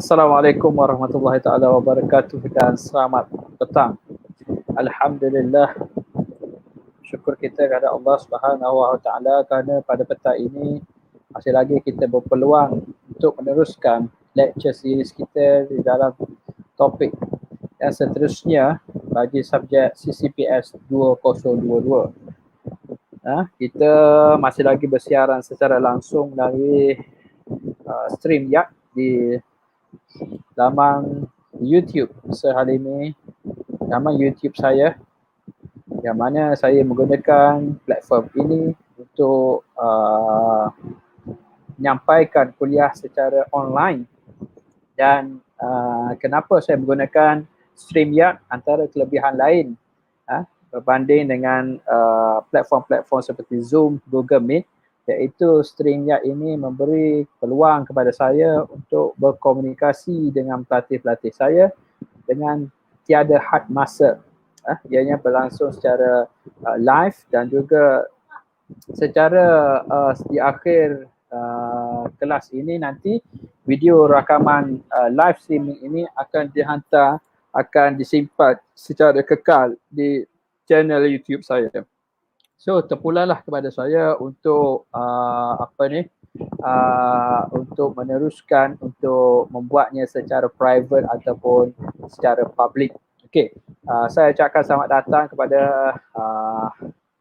Assalamualaikum warahmatullahi taala wabarakatuh dan selamat petang. Alhamdulillah, syukur kita kepada Allah Subhanahu wa taala kerana pada petang ini masih lagi kita berpeluang untuk meneruskan lecture series kita di dalam topik yang seterusnya bagi subjek CCPS 2022. Kita masih lagi bersiaran secara langsung dari StreamYard di laman YouTube sehari ini, laman YouTube saya, yang mana saya menggunakan platform ini untuk menyampaikan kuliah secara online. Dan kenapa saya menggunakan StreamYard antara kelebihan lain berbanding dengan platform-platform seperti Zoom, Google Meet, iaitu StreamYard ini memberi peluang kepada saya untuk berkomunikasi dengan pelatih-pelatih saya dengan tiada had masa. Ianya berlangsung secara live dan juga secara di akhir kelas ini nanti video rakaman live streaming ini akan dihantar, akan disimpan secara kekal di channel YouTube saya. So terpulalah kepada saya untuk untuk meneruskan, untuk membuatnya secara private ataupun secara public. Okey, saya ucapkan selamat datang kepada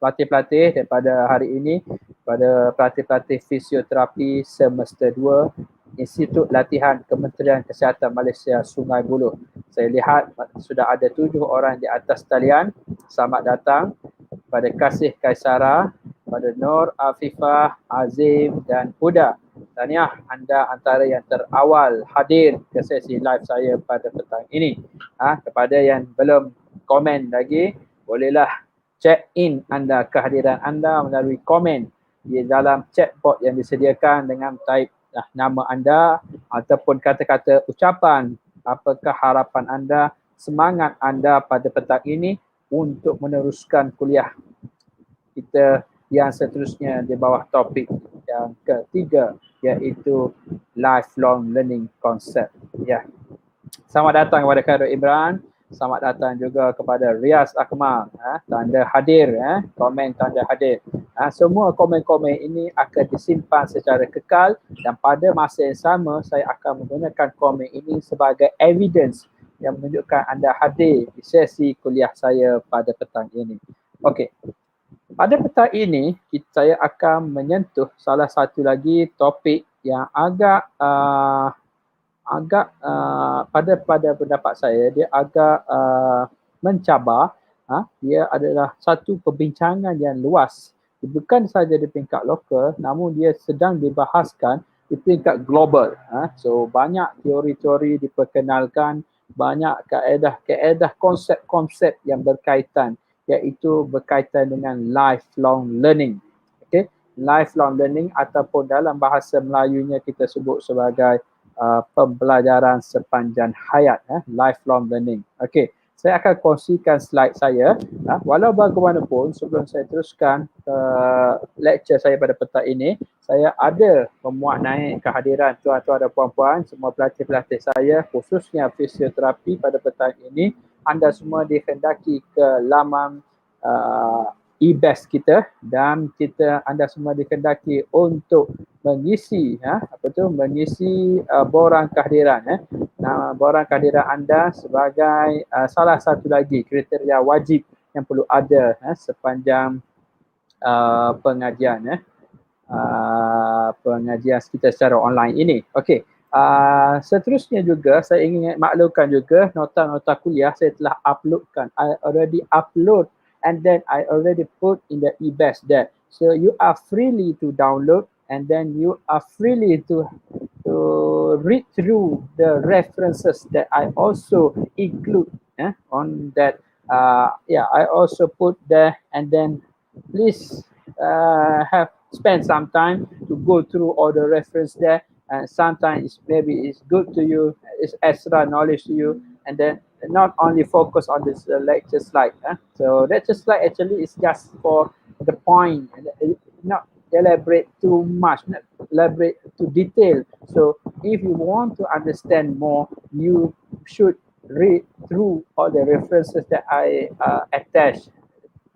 pelatih-pelatih daripada hari ini, kepada pelatih-pelatih fisioterapi semester 2 Institut Latihan Kementerian Kesihatan Malaysia Sungai Buloh. Saya lihat sudah ada 7 orang di atas talian. Selamat datang pada Kasih Kaisara, pada Nur, Afifah, Azim dan Huda. Tahniah, anda antara yang terawal hadir ke sesi live saya pada petang ini. Kepada yang belum komen lagi, bolehlah check in anda, kehadiran anda melalui komen di dalam chatbot yang disediakan dengan type nama anda ataupun kata-kata ucapan apakah harapan anda, semangat anda pada petang ini untuk meneruskan kuliah kita yang seterusnya di bawah topik yang ketiga, iaitu lifelong learning concept. Selamat datang kepada Khairul Imran, selamat datang juga kepada Riaz Akmal, tanda hadir, komen tanda hadir. Semua komen-komen ini akan disimpan secara kekal dan pada masa yang sama saya akan menggunakan komen ini sebagai evidence yang menunjukkan anda hadir di sesi kuliah saya pada petang ini. Okey. Pada petang ini, saya akan menyentuh salah satu lagi topik yang agak pada pendapat saya dia agak mencabar. Dia adalah satu perbincangan yang luas, bukan sahaja di peringkat lokal, namun dia sedang dibahaskan di peringkat global. So banyak teori-teori diperkenalkan, banyak kaedah-kaedah, konsep-konsep yang berkaitan, iaitu berkaitan dengan lifelong learning. Okay? Lifelong learning ataupun dalam bahasa Melayunya kita sebut sebagai pembelajaran sepanjang hayat, lifelong learning. Okey, saya akan kongsikan slide saya. Walau bagaimanapun, sebelum saya teruskan lecture saya pada petang ini, saya ada memuat naik kehadiran tuan-tuan dan puan-puan, semua pelatih-pelatih saya, khususnya fisioterapi pada petang ini. Anda semua dikendaki ke laman e-best kita dan anda semua dikendaki untuk mengisi mengisi borang kehadiran. Borang kehadiran anda sebagai salah satu lagi kriteria wajib yang perlu ada sepanjang pengajian kita secara online ini. Okey. Seterusnya juga saya ingin maklumkan juga nota-nota kuliah saya telah uploadkan. I already upload and then I already put in the e-best there. So you are freely to download and then you are freely to read through the references that I also include on that. I also put there, and then please spend some time to go through all the reference there. And sometimes maybe it's good to you, it's extra knowledge to you, and then not only focus on this lecture slide. So lecture slide actually is just for the point, not elaborate too much, elaborate to detail. So if you want to understand more, you should read through all the references that I attach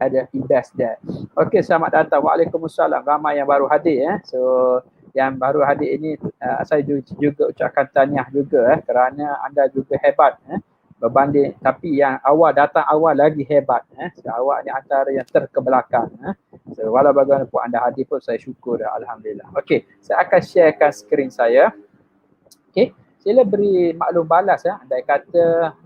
ada invest there. Okey, selamat datang. Waalaikumsalam. Ramai yang baru hadir So yang baru hadir ini saya juga ucapkan tahniah juga kerana anda juga hebat berbanding, tapi yang awal datang awal lagi hebat So, awak ni antara yang terkebelakang So walau bagaimanapun anda hadir pun saya syukur alhamdulillah. Okey, saya akan sharekan skrin saya. Okey, sila beri maklum balas andai kata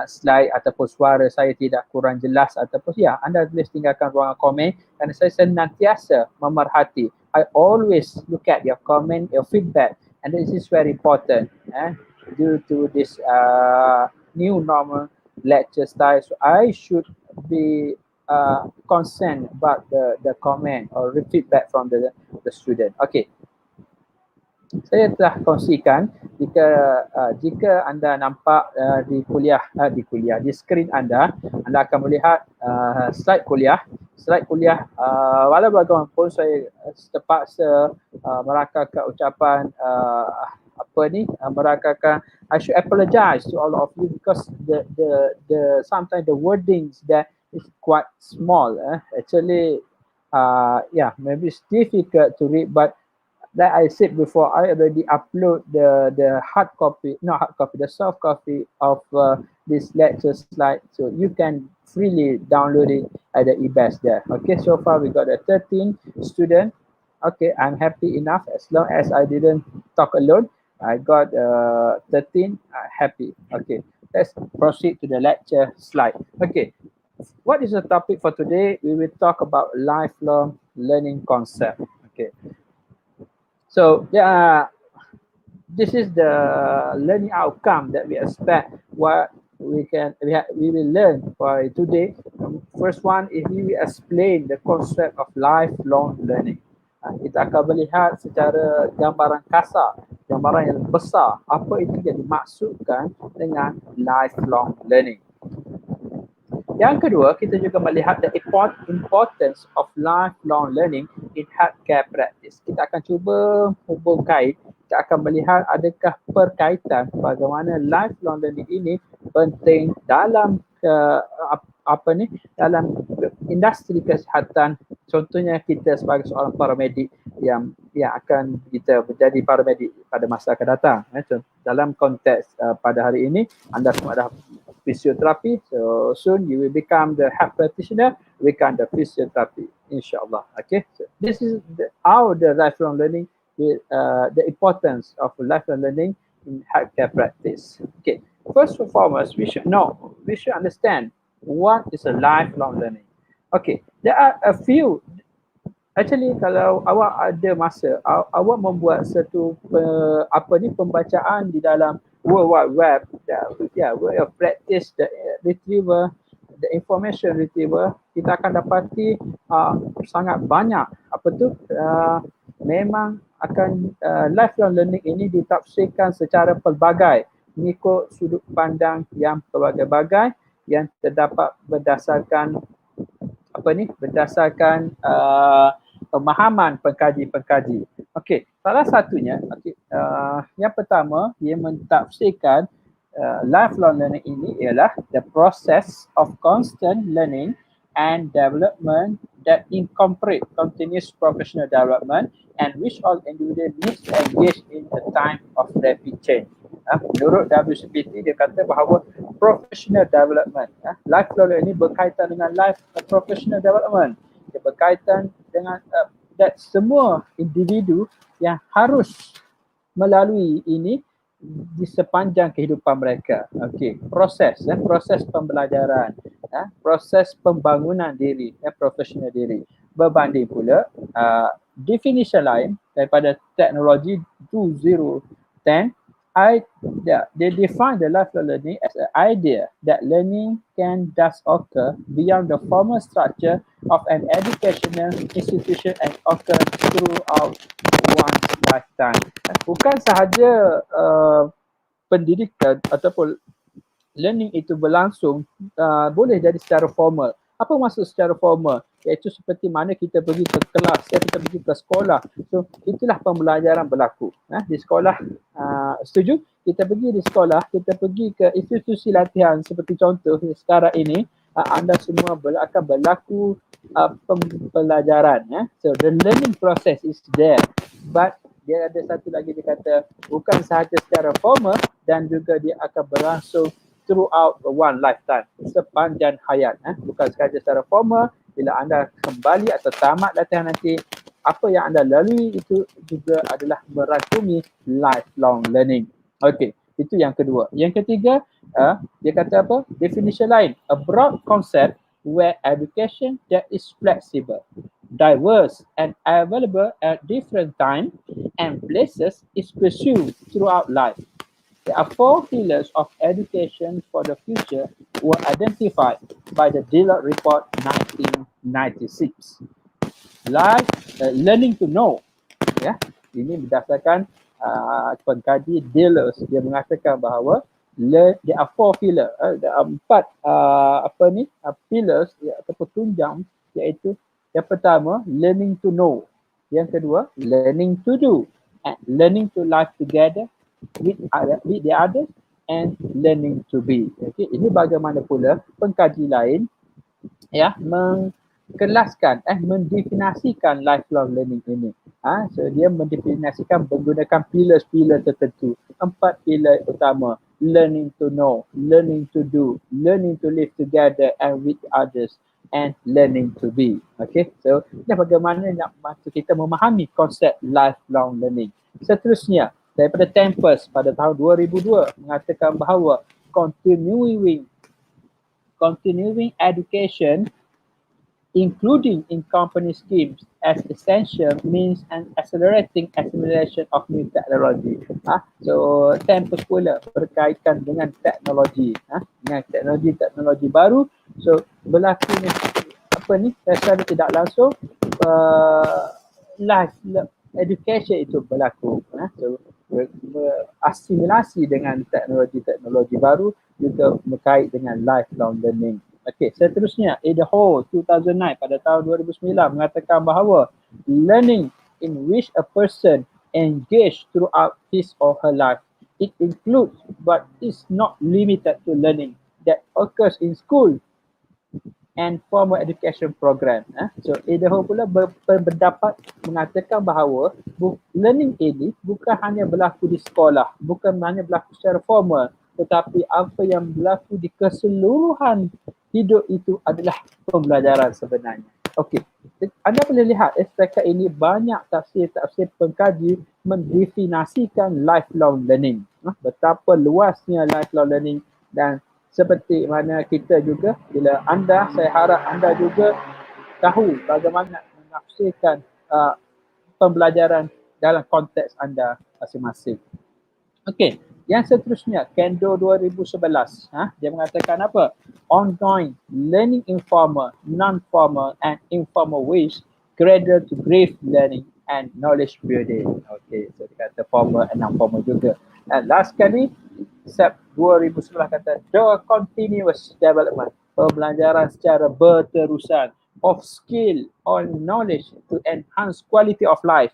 slide ataupun suara saya tidak kurang jelas ataupun anda boleh tinggalkan ruangan komen kerana saya senantiasa memerhati. I always look at your comment, your feedback, and this is very important due to this new normal lecture style. So I should be concerned about the comment or the feedback from the student. Okay. Saya telah kongsikan jika anda nampak di skrin anda akan melihat slide kuliah. Walau bagaimanapun saya terpaksa merakalkan ucapan merakalkan. I should apologize to all of you because the sometimes the wordings that is quite small. Actually, maybe it's difficult to read, but like I said before, I already upload the soft copy of this lecture slide, so you can freely download it at the eBest there. Okay, so far we got a 13 student. Okay, I'm happy enough as long as I didn't talk alone. I got 13 happy. Okay, let's proceed to the lecture slide. Okay, what is the topic for today? We will talk about lifelong learning concept. Okay. So this is the learning outcome that we expect what we will learn for today. First one is we will explain the concept of lifelong learning. Kita akan melihat secara gambaran kasar, gambaran yang besar apa itu yang dimaksudkan dengan lifelong learning. Yang kedua, kita juga melihat the importance of lifelong learning in healthcare practice. Kita akan cuba hubung kait, kita akan melihat adakah perkaitan bagaimana lifelong learning ini penting dalam dalam industri kesihatan. Contohnya kita sebagai seorang paramedik yang akan kita menjadi paramedik pada masa akan datang. Dalam konteks pada hari ini, anda semua dah physiotherapy, so soon you will become the health practitioner, become the physiotherapy, inshallah. Okay, so this is how the lifelong learning, the importance of lifelong learning in healthcare practice. Okay, first and foremost, we should understand what is a lifelong learning. Okay, there are a few. Actually, kalau awak ada masa, awak membuat satu pembacaan di dalam World Wide Web, way of practice, the retriever, the information retriever, kita akan dapati sangat banyak memang akan lifelong learning ini ditafsirkan secara pelbagai mengikut sudut pandang yang pelbagai-bagai yang terdapat berdasarkan pemahaman pengkaji-pengkaji. Okey, salah satunya yang pertama dia mentafsirkan lifelong learning ini ialah the process of constant learning and development that incorporate continuous professional development and which all individual needs to engage in a time of rapid change. Menurut WCPT dia kata bahawa professional development, lifelong learning berkaitan dengan professional development. Dia berkaitan dengan that semua individu yang harus melalui ini di sepanjang kehidupan mereka. Okey, proses pembelajaran, proses pembangunan diri, profesional diri. Berbanding pula definition lain daripada teknologi 2010, they define the lifelong learning as an idea that learning can thus occur beyond the formal structure of an educational institution and occur throughout one's lifetime. Bukan sahaja pendidikan ataupun learning itu berlangsung boleh jadi secara formal. Apa maksud secara formal? iaitu seperti mana kita pergi ke kelas, kita pergi ke sekolah. So itulah pembelajaran berlaku. Di sekolah, setuju? Kita pergi di sekolah, kita pergi ke institusi latihan seperti contoh sekarang ini, anda semua akan berlaku pembelajaran. So the learning process is there, but dia ada satu lagi, dia kata bukan sahaja secara formal dan juga dia akan berlangsung throughout one lifetime, sepanjang hayat. Bukan sahaja secara formal, bila anda kembali atau tamat latihan nanti, apa yang anda lalui itu juga adalah merangkumi lifelong learning. Okey, itu yang kedua. Yang ketiga, dia kata apa? Definition lain, a broad concept where education that is flexible, diverse and available at different times and places is pursued throughout life. There are 4 pillars of education for the future were identified by the Deloitte Report 1996. Like learning to know. Ini berdasarkan pengkaji Deloitte. Dia mengatakan bahawa there are 4 pillars, there are 4 pillars ataupun tunjang, iaitu yang pertama, learning to know. Yang kedua, learning to do. And learning to live together with the others and learning to be. Okay, ini bagaimana pula pengkaji lain mengkelaskan, mendefinisikan lifelong learning ini. So dia mendefinisikan menggunakan pilar-pilar tertentu. 4 pilar utama: learning to know, learning to do, learning to live together and with others, and learning to be. Okay, so ini bagaimana nak bantu kita memahami konsep lifelong learning. Seterusnya, daripada Tempest pada tahun 2002 mengatakan bahawa continuing education including in company schemes as essential means an accelerating assimilation of new technology. So Tempest pula berkaitan dengan teknologi, dengan teknologi baru. So berlakunya secara tidak langsung life education itu berlaku. So asimilasi dengan teknologi baru juga berkait dengan lifelong learning. Okey, seterusnya Idaho 2009 pada tahun 2009 mengatakan bahawa learning in which a person engaged throughout his or her life, it includes but is not limited to learning that occurs in school and formal education program. So Idaho pula berpendapat mengatakan bahawa learning ini bukan hanya berlaku di sekolah, bukan hanya berlaku secara formal, tetapi apa yang berlaku di keseluruhan hidup itu adalah pembelajaran sebenarnya. Okey, anda boleh lihat setakat ini banyak tafsir-tafsir pengkaji mendefinisikan lifelong learning. Betapa luasnya lifelong learning, dan seperti mana kita juga, bila saya harap anda juga tahu bagaimana menafsirkan pembelajaran dalam konteks anda masing-masing. Okey, yang seterusnya Kendo 2011, dia mengatakan apa? Ongoing learning in formal, non-formal and informal ways, cradle to grave learning and knowledge building. Okey, so dia kata formal and non-formal juga. And last kali SEP 2011 kata the continuous development, pembelajaran secara berterusan of skill or knowledge to enhance quality of life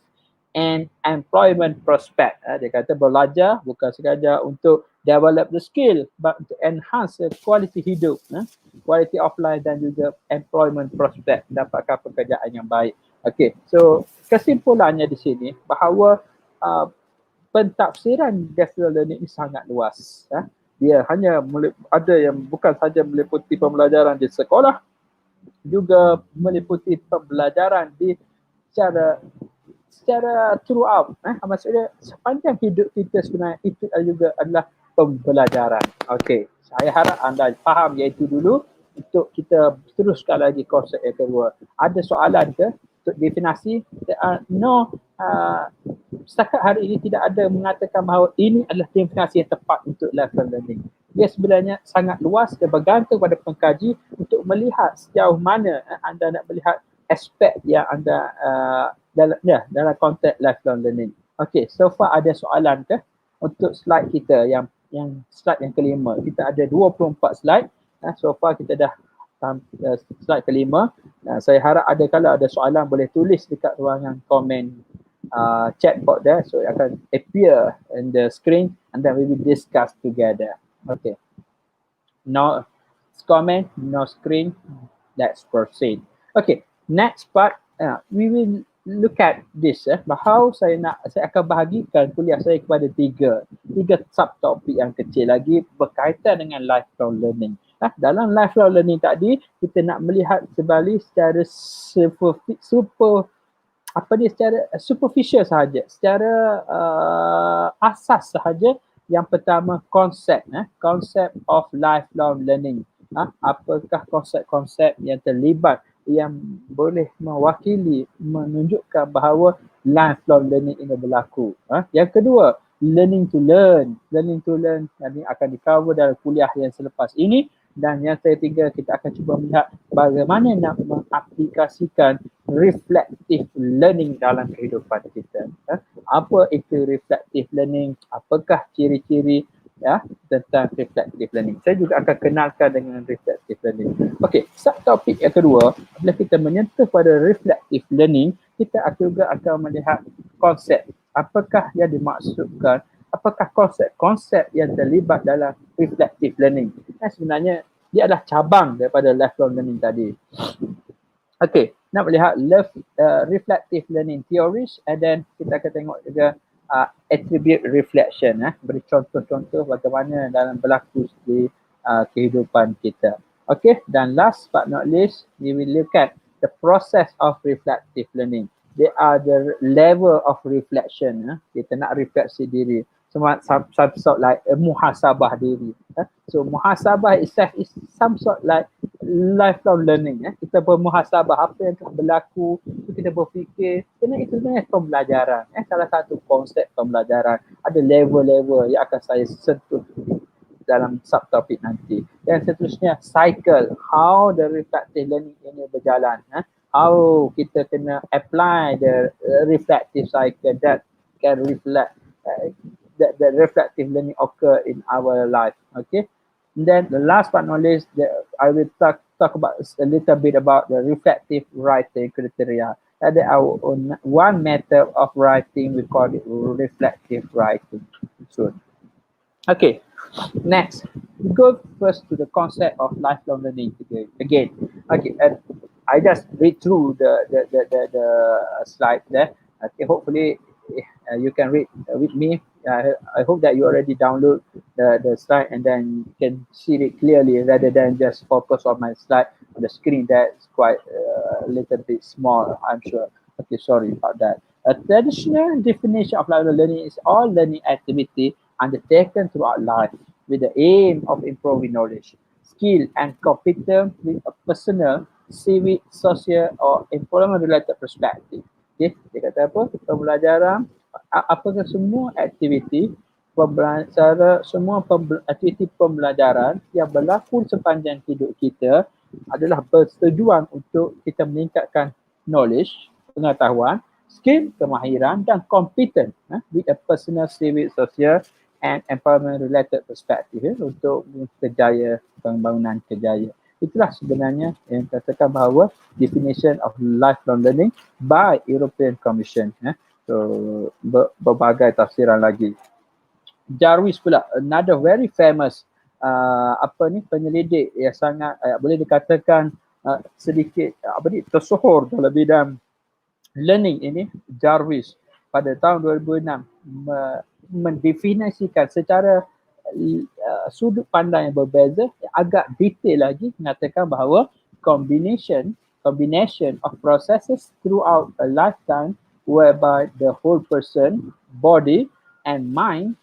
and employment prospect. Dia kata belajar bukan sekadar untuk develop the skill, but to enhance the quality hidup, quality of life dan juga employment prospect, dapatkan pekerjaan yang baik. Okay, so kesimpulannya di sini bahawa pentafsiran lifelong learning ini sangat luas. Dia hanya ada yang bukan saja meliputi pembelajaran di sekolah, juga meliputi pembelajaran di secara throughout. Maksudnya sepanjang hidup kita sebenarnya itu juga adalah pembelajaran. Okey, saya harap anda faham iaitu dulu untuk kita teruskan lagi konsep yang kedua. Ada soalan ke untuk definisi? Setakat hari ini tidak ada mengatakan bahawa ini adalah definisi yang tepat untuk lifelong learning. Dia sebenarnya sangat luas dan bergantung pada pengkaji untuk melihat sejauh mana anda nak melihat aspek yang anda dalam konteks lifelong learning. Okey, so far ada soalan ke untuk slide kita yang slide yang kelima? Kita ada 24 slide. So far kita dah slide kelima. Saya harap kalau ada soalan boleh tulis dekat ruangan komen chat box there, so it akan appear in the screen and then we will discuss together. Okay. No comment, no screen. Let's proceed. Okay. Next part, we will look at this. How saya akan bahagikan kuliah saya kepada tiga subtopik yang kecil lagi berkaitan dengan lifelong learning. Dalam lifelong learning tadi kita nak melihat kembali secara secara superficial sahaja, secara asas sahaja. Yang pertama konsep of lifelong learning. Apakah konsep-konsep yang terlibat yang boleh mewakili, menunjukkan bahawa lifelong learning ini berlaku. Yang kedua, learning to learn yang akan di-cover dalam kuliah yang selepas ini. Dan yang ketiga, kita akan cuba melihat bagaimana nak mengaplikasikan reflective learning dalam kehidupan kita. Apa itu reflective learning? Apakah ciri-ciri tentang reflective learning? Saya juga akan kenalkan dengan reflective learning. Okey, subtopik yang kedua, bila kita menyentuh pada reflective learning, kita juga akan melihat konsep. Apakah yang dimaksudkan? Apakah konsep-konsep yang terlibat dalam reflective learning? Sebenarnya dia adalah cabang daripada lifelong learning tadi. Okey, nak melihat reflective learning theories, and then kita akan tengok juga attribute reflection. Beri contoh-contoh bagaimana dalam berlaku di kehidupan kita. Okey, dan last but not least, we will look at the process of reflective learning. They are the level of reflection. Kita nak refleksi diri. Some sort like muhasabah diri. So muhasabah itself is some sort like lifelong learning. Kita bermuhasabah apa yang telah berlaku, kita berfikir, kerana itu sebenarnya pembelajaran. Salah satu konsep pembelajaran. Ada level-level yang akan saya sentuh dalam subtopik nanti. Dan seterusnya, cycle, how the reflective learning ini berjalan. How kita kena apply the reflective cycle that can reflect that the reflective learning occur in our life. Okay. And then the last but not least, I will talk about a little bit about the reflective writing criteria. There are one method of writing, we call it reflective writing. So, okay. Next, we go first to the concept of lifelong learning again. Okay, I just read through the slide there. Okay, hopefully you can read with me. I hope that you already download the slide and then you can see it clearly rather than just focus on my slide on the screen that's quite a little bit small, I'm sure. Okay, sorry about that. A traditional definition of lifelong learning is all learning activity undertaken throughout life with the aim of improving knowledge, skill and competence with a personal, civic, social or employment-related perspective. Okay, dia kata apa? Pembelajaran, apakah semua aktiviti aktiviti pembelajaran yang berlaku sepanjang hidup kita adalah bertujuan untuk kita meningkatkan knowledge, pengetahuan, skill, kemahiran dan competence with a personal, civic, social and employment-related perspective untuk kejayaan pembangunan kejayaan. Itulah sebenarnya yang katakan bahawa definition of lifelong learning by European Commission. So berbagai tafsiran lagi. Jarvis pula, another very famous penyelidik yang sangat boleh dikatakan sedikit tersohor dalam bidang learning ini. Jarvis pada tahun 2006 mendefinisikan secara sudut pandang yang berbeza, yang agak detail lagi, mengatakan bahawa combination of processes throughout a lifetime whereby the whole person, body and mind,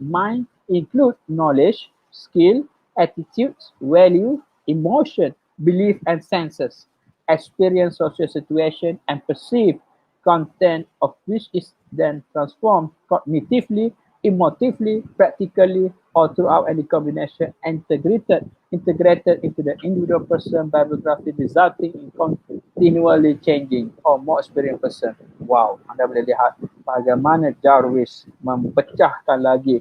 mind include knowledge, skill, attitudes, value, emotion, belief and senses, experience social situation and perceive content of which is then transformed cognitively, emotively, practically, or throughout any combination integrated into the individual person biography, resulting in continually changing or more experienced person. Wow, anda boleh lihat bagaimana Jarvis memecahkan lagi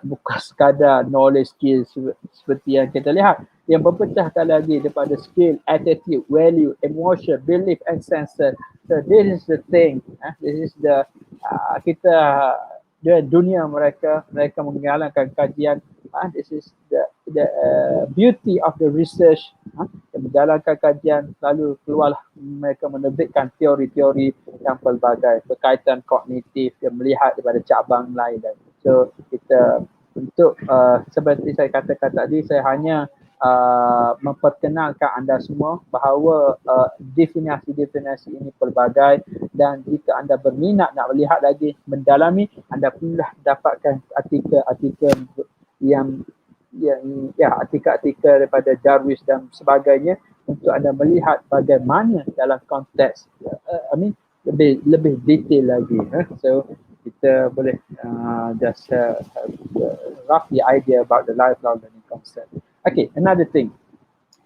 bukan sekadar knowledge skill seperti yang kita lihat, yang berpecahkan lagi daripada skill, attitude, value, emotion, belief and senses. So this is the thing, this is the kita dunia mereka menjalankan kajian. This is the beauty of the research. Menjalankan kajian, lalu keluarlah mereka menerbitkan teori-teori yang pelbagai berkaitan kognitif yang melihat daripada cabang lain. So kita untuk seperti saya katakan tadi, saya hanya memperkenalkan anda semua bahawa definisi ini pelbagai, dan jika anda berminat nak melihat lagi mendalami, anda perlulah dapatkan artikel-artikel yang artikel-artikel daripada Jarvis dan sebagainya untuk anda melihat bagaimana dalam konteks lebih detail lagi. So kita boleh just roughly idea about the lifelong learning concept. Okay, another thing.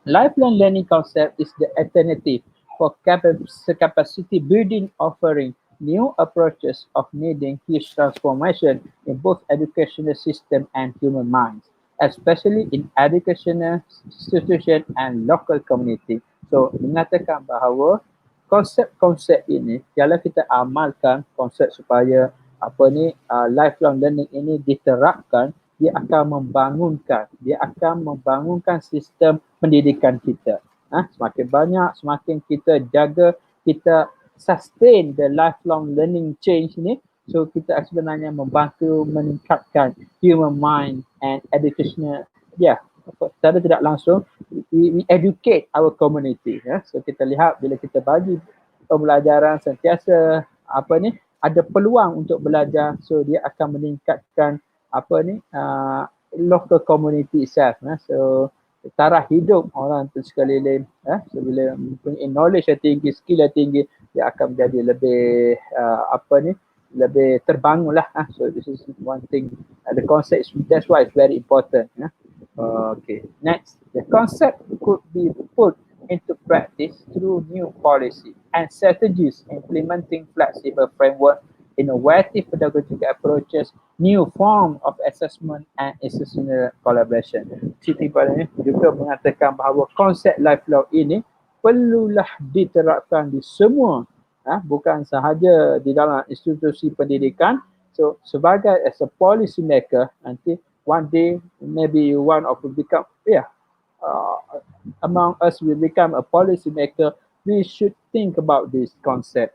Lifelong learning concept is the alternative for capacity building, offering new approaches of needing huge transformation in both educational system and human minds, especially in educational institution and local community. So, mengatakan bahawa konsep-konsep ini, kalau kita amalkan konsep supaya lifelong learning ini diterapkan, dia akan membangunkan sistem pendidikan kita. Semakin banyak, semakin kita jaga, kita sustain the lifelong learning change ni, so kita sebenarnya membantu meningkatkan human mind and educational, secara tidak langsung we educate our community. So kita lihat bila kita bagi pembelajaran sentiasa ada peluang untuk belajar, so dia akan meningkatkan local community itself. So taraf hidup orang tu sekeliling, so bila mempunyai knowledge yang tinggi, skill yang tinggi, dia akan menjadi lebih lebih terbangun lah. So this is one thing, the concept, that's why it's very important. Okay, next, the concept could be put into practice through new policy and strategies, implementing flexible framework, innovative pedagogical approaches, new form of assessment and institutional collaboration. Siti Padanya juga mengatakan bahawa konsep lifelong ini perlulah diterapkan di semua, bukan sahaja di dalam institusi pendidikan. So sebagai as a policy maker, nanti one day maybe one of will become among us will become a policy maker, we should think about this concept.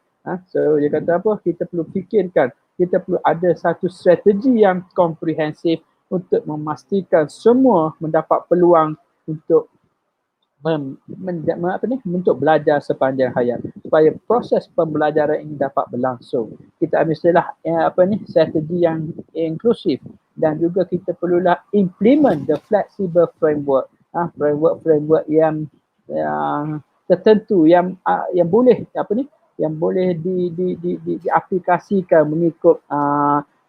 So dia kata apa? Kita perlu fikirkan, kita perlu ada satu strategi yang komprehensif untuk memastikan semua mendapat peluang untuk untuk belajar sepanjang hayat, supaya proses pembelajaran ini dapat berlangsung. Kita ambil istilah strategi yang inklusif, dan juga kita perlulah implement the flexible framework, framework yang tertentu, yang boleh yang boleh diaplikasikan mengikut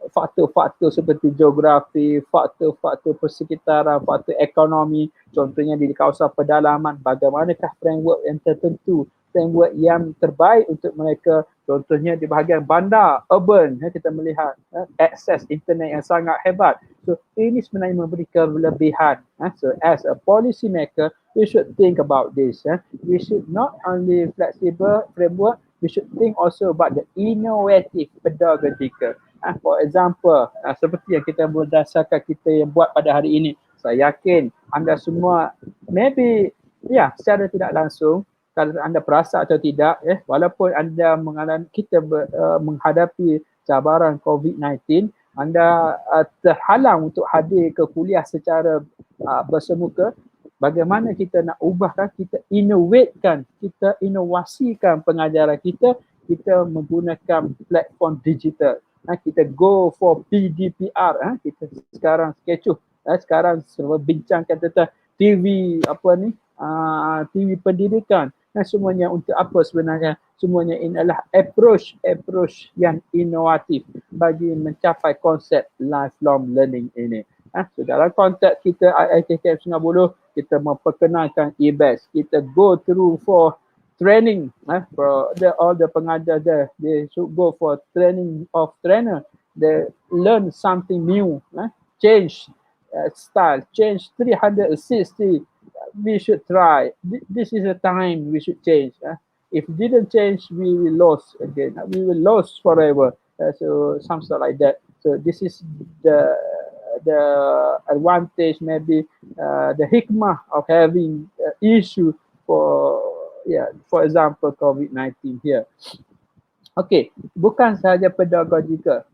faktor-faktor seperti geografi, faktor-faktor persekitaran, faktor ekonomi. Contohnya di kawasan pedalaman, bagaimanakah framework yang tertentu, framework yang terbaik untuk mereka. Contohnya di bahagian bandar, urban, kita melihat akses internet yang sangat hebat. So ini sebenarnya memberi kelebihan. So as a policy maker, we should think about this. We should not only flexible framework, we should think also about the innovative pedagogical. For example, seperti yang kita berdasarkan kita yang buat pada hari ini, saya yakin anda semua maybe secara tidak langsung, kalau anda perasa atau tidak, walaupun anda menghadapi cabaran COVID-19, anda terhalang untuk hadir ke kuliah secara bersemuka, bagaimana kita nak ubahkan, kita innovatekan, kita inovasikan pengajaran kita menggunakan platform digital. Kita go for PDPR, kita sekarang kecoh, sekarang bincangkan tentang TV TV pendidikan. Semuanya untuk apa sebenarnya? Semuanya ini adalah approach yang inovatif bagi mencapai konsep lifelong learning ini. So dalam konteks kita IITKM Singapura, kita memperkenalkan e-best, kita go through for training, for all the pengajar there, they should go for training of trainer, they learn something new, change style, change 360. We should try. This is the time we should change. If didn't change, we will lose again. We will lose forever. So some stuff like that. So this is the advantage, maybe the hikmah of having issue for, for example, COVID-19 here. Okey, bukan sahaja pedagogikal.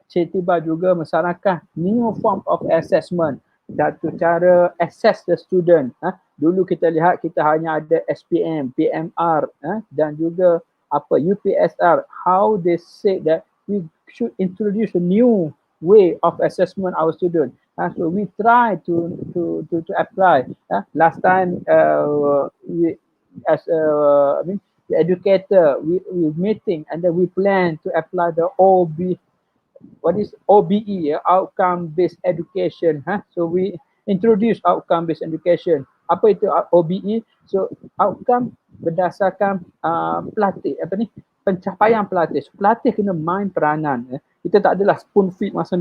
Tiba juga masyarakat new form of assessment. Satu cara assess the student. Dulu kita lihat kita hanya ada SPM, PMR dan juga UPSR. How they say that we should introduce a new way of assessment our student. So we try to apply. Last time we as the educator, we meeting and then we plan to apply the OBE, outcome based education. So we introduce outcome based education. Apa itu OBE? So outcome berdasarkan pelatih, pencapaian pelatih. So, pelatih kena main peranan. Kita tak adalah spoon feed masa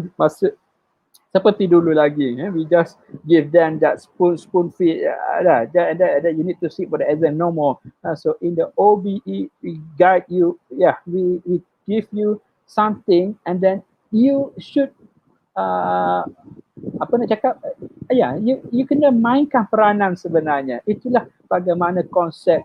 seperti dulu lagi. We just give them that spoon feed. You need to sit for the exam, no more. So in the OBE, we guide you. We give you something and then you should you kena mainkan peranan sebenarnya. Itulah bagaimana konsep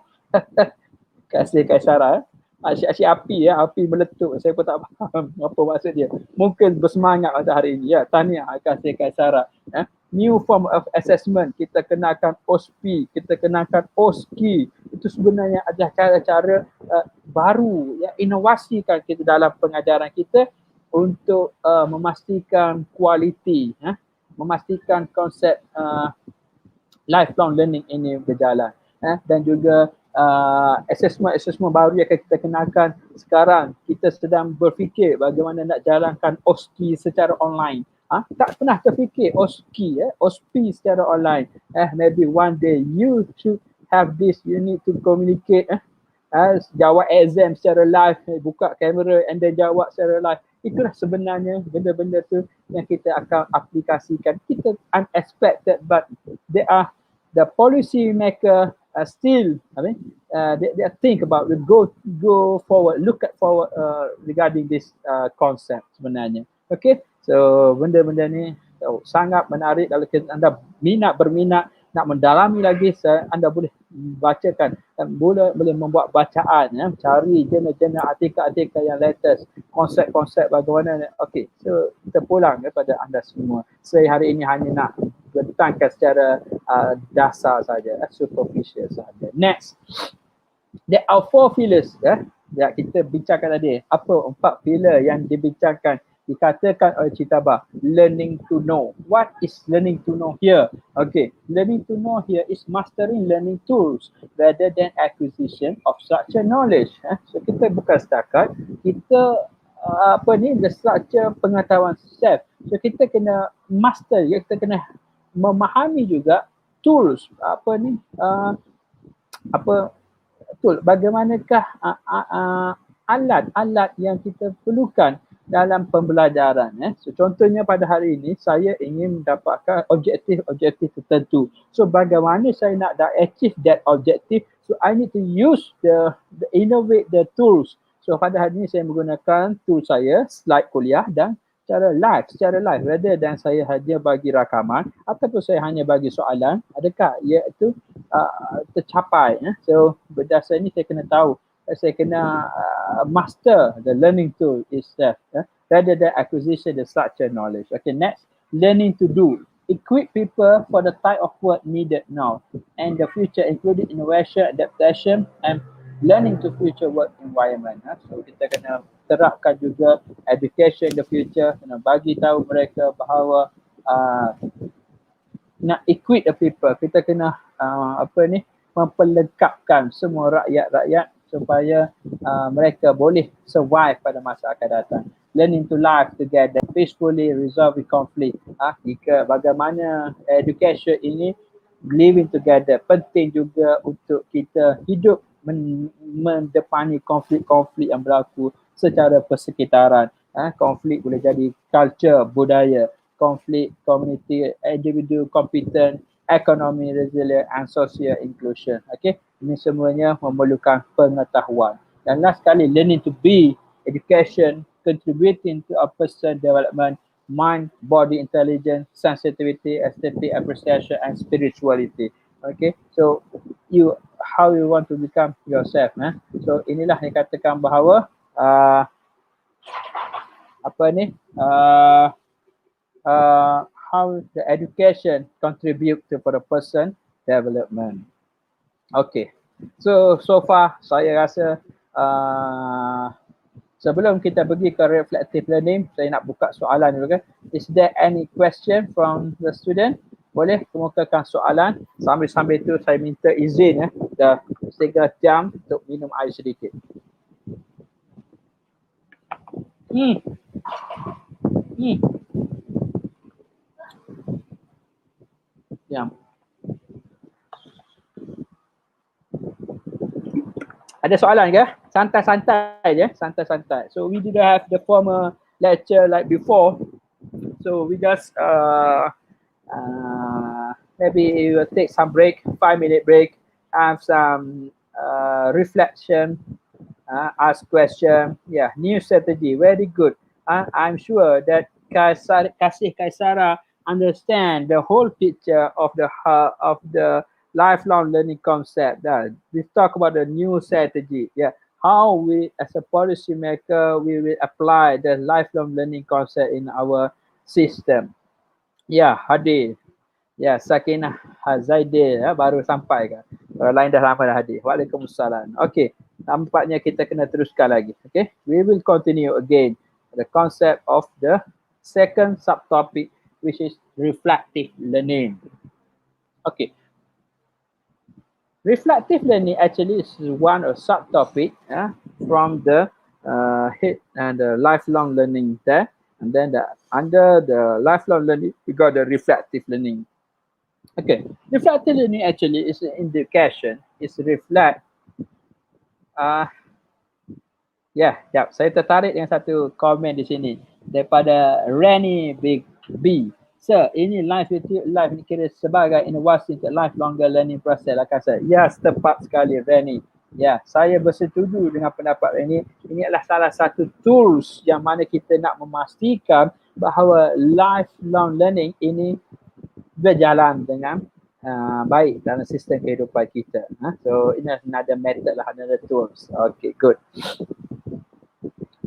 kasih Kaisara. Asyik api meletup. Saya pun tak faham apa maksud dia. Mungkin bersemangat pada hari ini. Tahniah kasih Kaisara. New form of assessment. Kita kenakan OSPI, kita kenakan OSKI. Itu sebenarnya adalah cara-cara baru, inovasikan kita dalam pengajaran kita untuk memastikan kualiti, memastikan konsep lifelong learning ini berjalan. Dan juga assessment baru yang kita kenakan sekarang. Kita sedang berfikir bagaimana nak jalankan OSKI secara online. Tak pernah terfikir OSPI secara online. Maybe one day you should have this. You need to communicate. Jawab exam secara live, buka kamera and then jawab secara live. Itulah sebenarnya benda-benda tu yang kita akan aplikasikan. Kita unexpected, but they are the policy maker still they think about, will go forward, look at forward regarding this concept sebenarnya. Okay, so benda-benda ni sangat menarik. Kalau anda berminat nak mendalami lagi, anda boleh bacakan dan boleh membuat bacaan, cari jurnal-jurnal, artikel-artikel yang latest, konsep-konsep bagaimana. Okay, so kita pulang kepada anda semua. Saya hari ini hanya nak bentangkan secara dasar saja, superficial saja. Next, there are 4 pillars yang kita bincangkan tadi. Apa 4 pillar yang dibincangkan, dikatakan oleh Citabah? Learning to know. What is learning to know here? Okay, learning to know here is mastering learning tools rather than acquisition of structured knowledge. So kita bukan setakat kita the structure pengetahuan self. So kita kena master, kita kena memahami juga tools, tool, bagaimanakah alat-alat yang kita perlukan dalam pembelajaran. So contohnya pada hari ini saya ingin mendapatkan objektif tertentu. So bagaimana saya nak achieve that objective? So I need to use the innovate the tools. So pada hari ini saya menggunakan tool saya, slide kuliah dan secara live, rather than saya hanya bagi rakaman ataupun saya hanya bagi soalan, adakah ia itu tercapai. So berdasar ini saya kena tahu, saya kena master the learning tool itself, rather than acquisition the structured knowledge. Okay, next, learning to do. Equip people for the type of work needed now and the future, including innovation, adaptation and learning to future work environment. So kita kena terapkan juga education in the future, kena bagi tahu mereka bahawa nak equip the people, kita kena memperlengkapkan semua rakyat-rakyat supaya mereka boleh survive pada masa akan datang. Learning to live together, peacefully resolving conflict. Jika bagaimana education ini living together, penting juga untuk kita hidup mendepani konflik-konflik yang berlaku secara persekitaran. Konflik boleh jadi culture, budaya. conflict, community, individu competent, ekonomi resilient, and social inclusion. Okay, ini semuanya memerlukan pengetahuan. Dan last sekali, learning to be, education, contributing to a person development, mind, body intelligence, sensitivity, aesthetic appreciation, and spirituality. Okay, so how you want to become yourself. So inilah yang katakan bahawa how the education contribute to for the person development. Okay, so far saya rasa sebelum kita pergi ke reflective learning, saya nak buka soalan dulu kan. Is there any question from the student? Boleh kemukakan soalan. Sambil-sambil tu saya minta izin dah 3 jam untuk minum air sedikit. Ya. Ada soalan ke? Santai-santai je, santai-santai. So we didn't have the formal lecture like before. So we just maybe we will take some break, 5-minute break, have some reflection, ask question. Yeah, new strategy, very good. I'm sure that Kasih Kaisara understand the whole picture of the lifelong learning concept. We talk about the new strategy. Yeah, how we as a policy maker we will apply the lifelong learning concept in our system. Ya, hadir. Ya, Sakinah Zaidil baru sampai kan. Orang lain dah lama dah hadir. Waalaikumsalam. Okey, nampaknya kita kena teruskan lagi. Okay, we will continue again the concept of the second subtopic, which is reflective learning. Okay, reflective learning actually is one of subtopic from the head and the lifelong learning there, and then under the lifelong learning we got the reflective learning. Okay, reflective learning actually is an indication, is reflect. Saya tertarik dengan satu komen di sini daripada Rennie Big B. Sir, ini live ni kira sebagai inovasi untuk lifelong learning process lah kan sir? Yes, tepat sekali Rennie. Ya, saya bersetuju dengan pendapat Rennie. Ini adalah salah satu tools yang mana kita nak memastikan bahawa lifelong learning ini berjalan dengan baik dalam sistem kehidupan kita. So ini another method lah, another tools. Okay, good.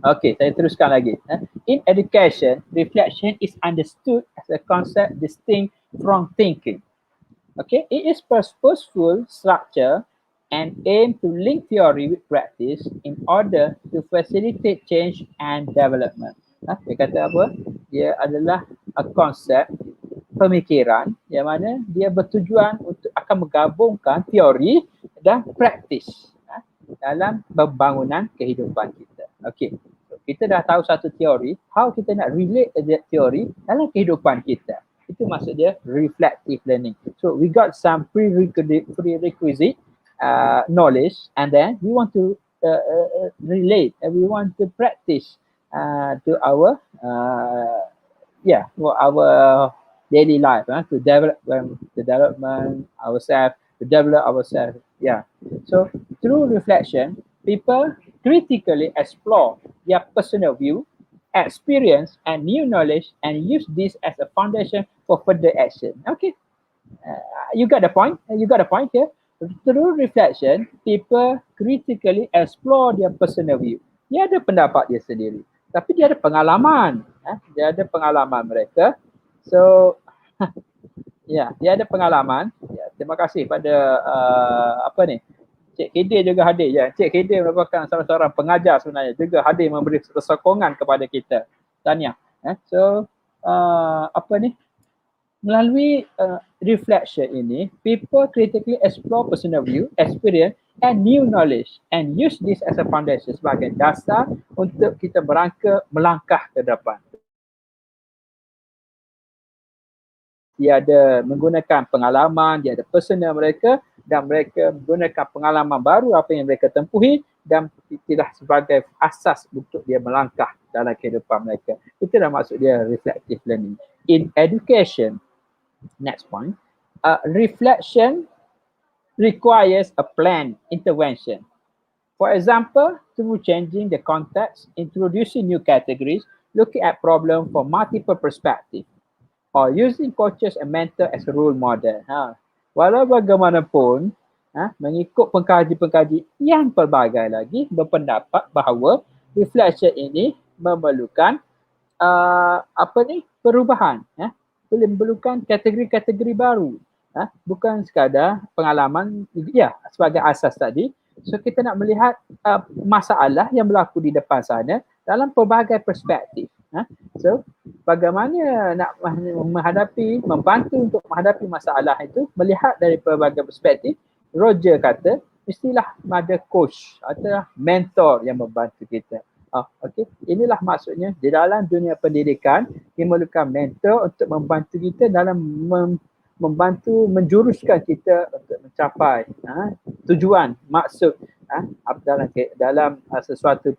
Okay, saya teruskan lagi. In education, reflection is understood as a concept distinct from thinking. Okay, it is purposeful structure and aim to link theory with practice in order to facilitate change and development. Dia kata apa? Dia adalah a concept pemikiran yang mana dia bertujuan untuk akan menggabungkan teori dan praktis dalam pembangunan kehidupan kita. Okay, so, kita dah tahu satu teori, how kita nak relate that teori dalam kehidupan kita. Itu maksud dia reflective learning. So we got some prerequisite knowledge, and then we want to relate and we want to practice to our our daily life, to develop ourselves. Yeah. So through reflection, people critically explore their personal view, experience, and new knowledge, and use this as a foundation for further action. Okay, you got the point. You got the point here. Through reflection, people critically explore their personal view. Dia ada pendapat dia sendiri, tapi dia ada pengalaman. Dia ada pengalaman mereka. So, dia ada pengalaman. Terima kasih pada Cik Khidr juga hadir. Cik Khidr merupakan salah seorang pengajar sebenarnya, juga hadir memberi sokongan kepada kita. Tahniah. So, melalui reflection ini, people critically explore personal view, experience, and new knowledge, and use this as a foundation sebagai dasar untuk kita melangkah ke depan. Dia ada menggunakan pengalaman, dia ada personal mereka, dan mereka menggunakan pengalaman baru apa yang mereka tempuhi dan itulah sebagai asas untuk dia melangkah dalam kehidupan mereka. Itulah maksud dia reflective learning. In education, next point, reflection requires a planned intervention. For example, through changing the context, introducing new categories, looking at problems from multiple perspectives, or using coaches and mentor as a role model. Walau bagaimanapun, mengikut pengkaji-pengkaji yang pelbagai lagi berpendapat bahawa reflection ini memerlukan perubahan, memerlukan kategori-kategori baru, bukan sekadar pengalaman sebagai asas tadi. So kita nak melihat masalah yang berlaku di depan sana dalam pelbagai perspektif. So bagaimana nak membantu untuk menghadapi masalah itu, melihat dari pelbagai perspektif. Roger kata mestilah ada coach atau mentor yang membantu kita. Okey, inilah maksudnya di dalam dunia pendidikan memerlukan mentor untuk membantu kita dalam membantu menjuruskan kita untuk mencapai tujuan, maksud dalam sesuatu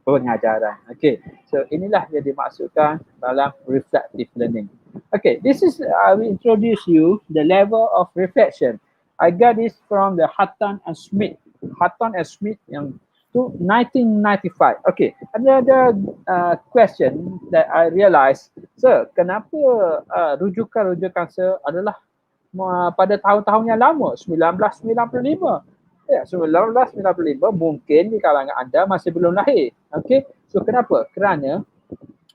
pengajaran. Okay, so inilah yang dimaksudkan dalam reflective learning. Okay, this is we introduce you the level of reflection. I got this from the Hutton and Smith yang 1995. Okay, another question that I realized, sir, kenapa rujukan-rujukan sir adalah pada tahun-tahun yang lama, 1995. Ya, 1995 mungkin di kalangan anda masih belum lahir. Okay, so kenapa? Kerana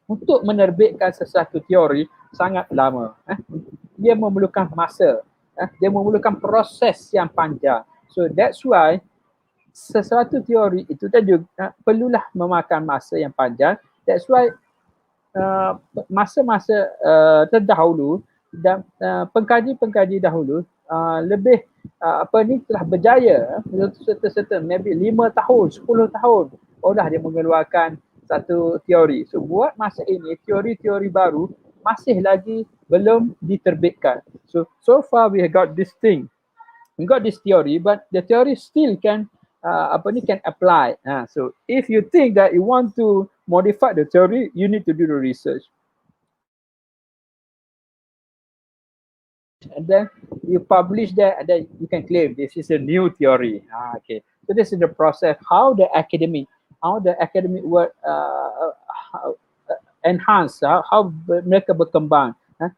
untuk menerbitkan sesuatu teori sangat lama. Dia memerlukan masa. Dia memerlukan proses yang panjang. So that's why sesuatu teori itu tadi perlulah memakan masa yang panjang. That's why masa-masa terdahulu dan pengkaji-pengkaji dahulu lebih telah berjaya serta-serta maybe 5 tahun, 10 tahun dia mengeluarkan satu teori. So buat masa ini teori-teori baru masih lagi belum diterbitkan. So far we have got this thing. We got this theory, but the theory still can can apply. So if you think that you want to modify the theory, you need to do the research. And then you publish that, and then you can claim this is a new theory. Okay. So this is the process how the academic work enhance, how mereka berkembang.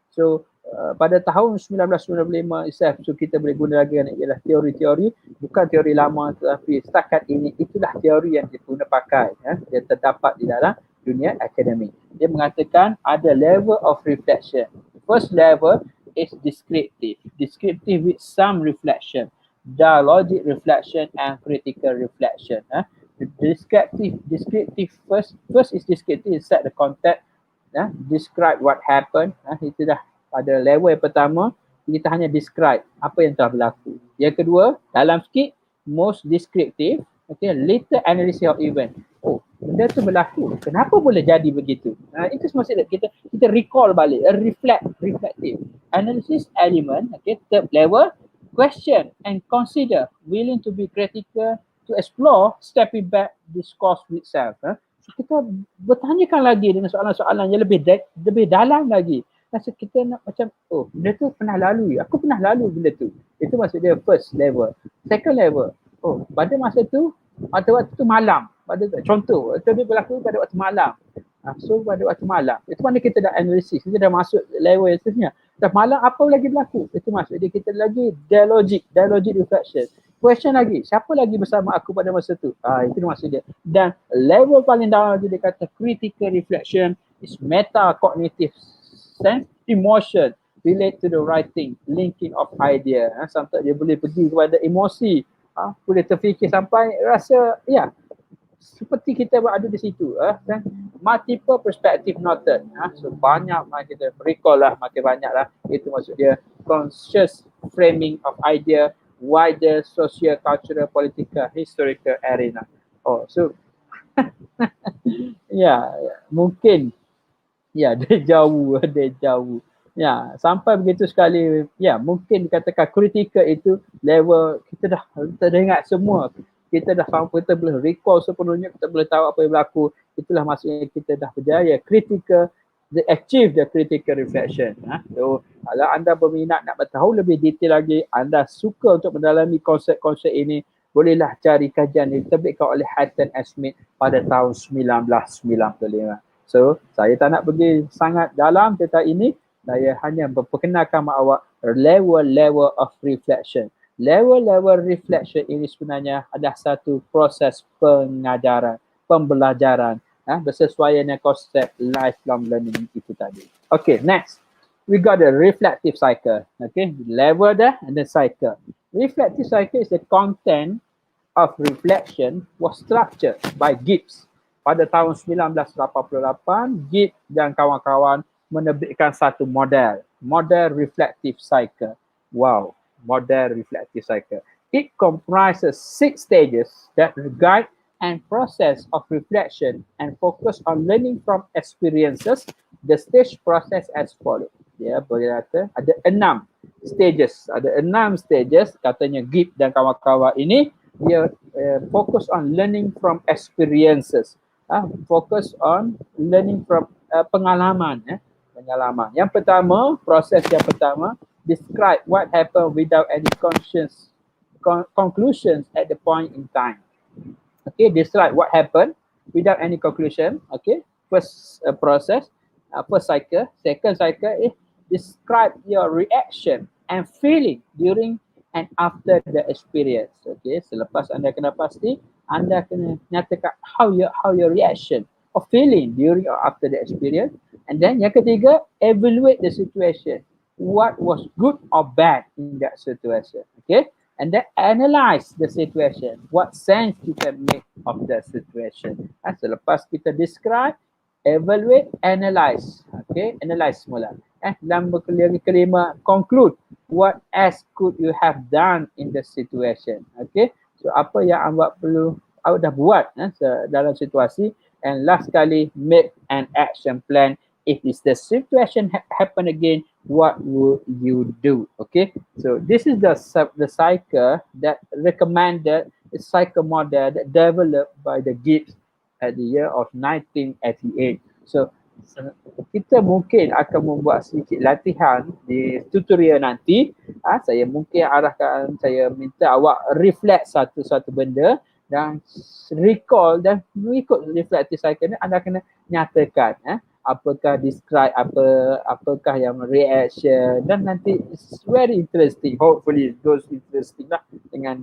So pada tahun 1995 so kita boleh guna lagi ialah teori-teori, bukan teori lama, tetapi setakat ini itulah teori yang diguna pakai, yang terdapat di dalam dunia akademik. Dia mengatakan ada level of reflection. First level is descriptive with some reflection, dialogic reflection and critical reflection. Descriptive first is descriptive, set the context, describe what happened. Itu dah pada level yang pertama, kita hanya describe apa yang telah berlaku. Yang kedua, dalam sikit, most descriptive, later analysis of event. Benda tu berlaku, kenapa boleh jadi begitu? Itu maksudnya kita recall balik, reflective. Analysis element, third level, question and consider, willing to be critical, to explore, stepping back, discourse with self. So kita bertanyakan lagi dengan soalan-soalan yang lebih dalam lagi. Rasa kita nak macam, benda tu pernah lalu, aku pernah lalu benda tu. Itu maksud dia first level. Second level, pada masa tu, pada waktu tu malam. Contoh, itu dia berlaku pada waktu malam. So pada waktu malam, itu mana kita dah analisis, kita dah masuk level yang seterusnya. Dah malam apa lagi berlaku? Itu maksud dia kita lagi dialogic reflection. Question lagi, siapa lagi bersama aku pada masa tu? Itu maksud dia. Dan level paling dalam lagi dia kata critical reflection is meta-cognitive sense, emotion, relate to the writing, linking of idea. Sampai dia boleh pergi kepada emosi, boleh terfikir sampai rasa, seperti kita berada di situ. Multiple perspective noted. So banyak kita recall lah, makin banyak lah. Itu maksud dia conscious framing of idea, wider social, cultural, political, historical arena. So mungkin dia jauh. Sampai begitu sekali, mungkin dikatakan kritikal itu level kita dah teringat semua. kita dah sampai, kita boleh recall sepenuhnya, kita boleh tahu apa yang berlaku, itulah maksudnya kita dah berjaya achieve the critical reflection. So kalau anda berminat nak tahu lebih detail lagi, anda suka untuk mendalami konsep-konsep ini, bolehlah cari kajian yang diterbitkan oleh Hatton and Smith pada tahun 1995. So saya tak nak pergi sangat dalam tentang ini, saya hanya memperkenalkan awak level-level of reflection. Level-level reflection ini sebenarnya adalah satu proses pengajaran, pembelajaran bersesuaian dengan konsep lifelong learning itu tadi. Okay, next. We got the reflective cycle. Okay, level dah and then cycle. Reflective cycle is the content of reflection was structured by Gibbs. Pada tahun 1988, Gibbs dan kawan-kawan menerbitkan satu model reflective cycle. Wow, model reflective cycle. It comprises 6 stages that guide and process of reflection and focus on learning from experiences. The stage process as follows. Ya, boleh kata ada 6 stages. Ada 6 stages, katanya Gibbs dan kawan-kawan ini, dia focus on learning from experiences. Focus on learning from pengalaman. Pengalaman. Yang pertama, proses yang pertama, describe what happened without any conclusions at the point in time. Okay, describe what happened without any conclusion. Okay, first process, first cycle. Second cycle is describe your reaction and feeling during and after the experience. Okay, selepas anda kena pasti, anda kena nyatakan how your reaction or feeling during or after the experience. And then yang ketiga, evaluate the situation. What was good or bad in that situation? Okay. And then analyze the situation. What sense you can make of the situation. Selepas kita describe, evaluate, analyze. Okay, analyze semula. Dalam kelima, conclude. What else could you have done in the situation? Okay, so apa yang awak dah buat dalam situasi. And last kali, make an action plan. If the situation happen again, what would you do? Okay, so this is the cycle that recommended, the cycle model that developed by the Gibbs at the year of 1988. So kita mungkin akan membuat sedikit latihan di tutorial nanti. Saya mungkin saya minta awak reflect satu-satu benda dan recall dan mengikut reflective cycle ni, anda kena nyatakan apakah describe, apakah yang reaction, dan nanti it's very interesting. Hopefully it goes interesting lah dengan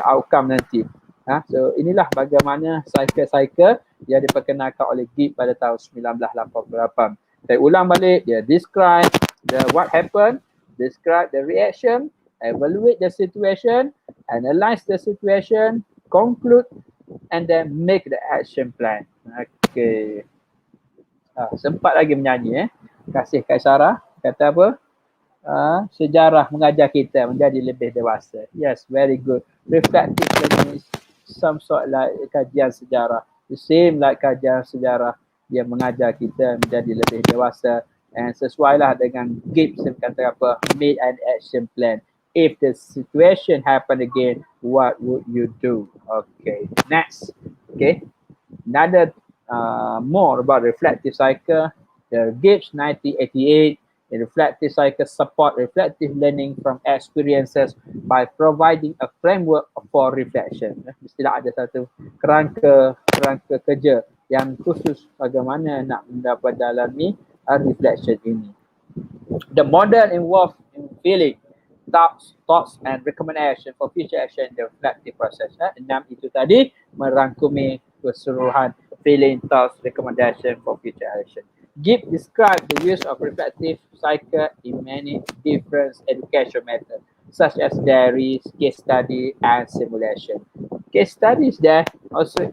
outcome nanti. So inilah bagaimana cycle yang diperkenalkan oleh Gibbs pada tahun 1988. Saya ulang balik, dia describe what happened, describe the reaction, evaluate the situation, analyze the situation, conclude, and then make the action plan. Okay. Sempat lagi menyanyi kasih Kak Sarah, kata apa? Sejarah mengajar kita menjadi lebih dewasa. Yes, very good. Reflective learning is some sort like kajian sejarah. The same like kajian sejarah, dia mengajar kita menjadi lebih dewasa. And sesuailah dengan Gibbs yang kata apa? Make an action plan. If the situation happen again, what would you do? Okay, next. Okay, another more about reflective cycle. The Gibbs 1988, the reflective cycle support reflective learning from experiences by providing a framework for reflection. Mestilah ada satu kerangka kerja yang khusus bagaimana nak mendapat dalami reflection ini. The model involved in feeling, thoughts and recommendation for future action, the reflective process. 6 itu tadi merangkumi keseluruhan feeling, thoughts, recommendation for future action. Gibbs described the use of reflective cycle in many different education methods, such as diaries, case study, and simulation. Case studies there also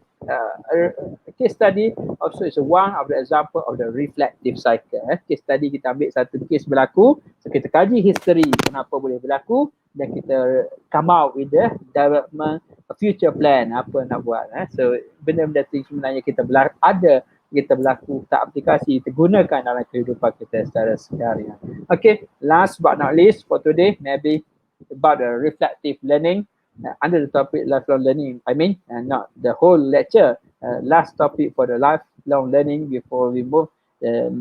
case study also is one of the example of the reflective cycle. Case study, kita ambil satu case berlaku, so kita kaji history kenapa boleh berlaku, dan kita come out with the development future plan, apa nak buat. So benda-benda tu sebenarnya kita berlaku, tak aplikasi, kita gunakan dalam kehidupan kita secara seharian. Okay, last but not least for today, maybe about the reflective learning. under the topic lifelong learning. I mean, not the whole lecture. Last topic for the lifelong learning before we move.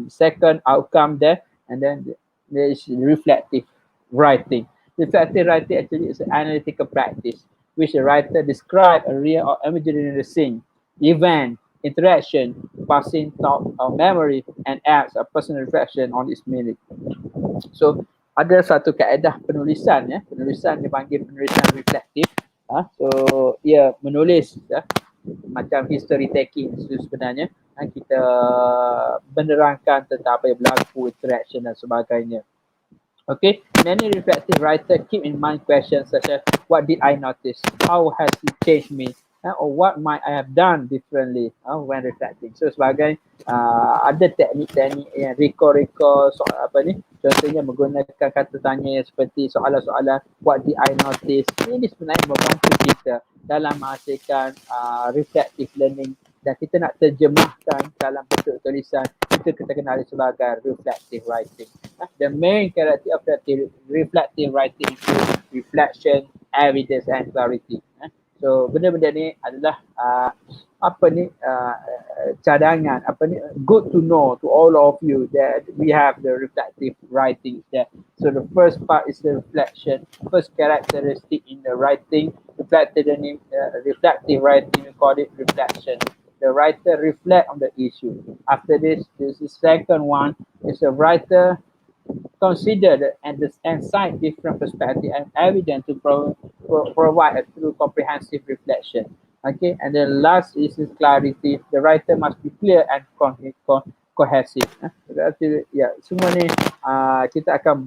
Second outcome there, and then there is reflective writing. Reflective writing actually is an analytical practice which the writer describe a real or imaginary scene, event, interaction, passing thought or memory, and adds a personal reflection on its meaning. So ada satu kaedah penulisan ya, penulisan dipanggil penulisan reflektif. So ia menulis ya, macam history taking sebenarnya. Kita menerangkan tentang apa yang berlaku, interaction dan sebagainya. Okay, many reflective writers keep in mind questions such as what did I notice, how has it changed me, or what might I have done differently when reflecting. So sebagai ada teknik-teknik yang recall soal apa ni, contohnya menggunakan kata tanya seperti soalan-soalan what did I notice. Ini sebenarnya membantu kita dalam menghasilkan reflective learning, dan kita nak terjemahkan dalam bentuk tulisan. Itu kita kenali sebagai reflective writing. The main character of reflective writing is reflection, evidence and clarity. So benda-benda ni adalah cadangan, good to know to all of you that we have the reflective writing there. So the first part is the reflection, first characteristic in the writing. Reflective writing, we call it reflection. The writer reflect on the issue. After this is the second one, is the writer consider and cite different perspective and evidence to provide a true comprehensive reflection. Okay, and then last is clarity. The writer must be clear and cohesive. Berarti ya, semua ni kita akan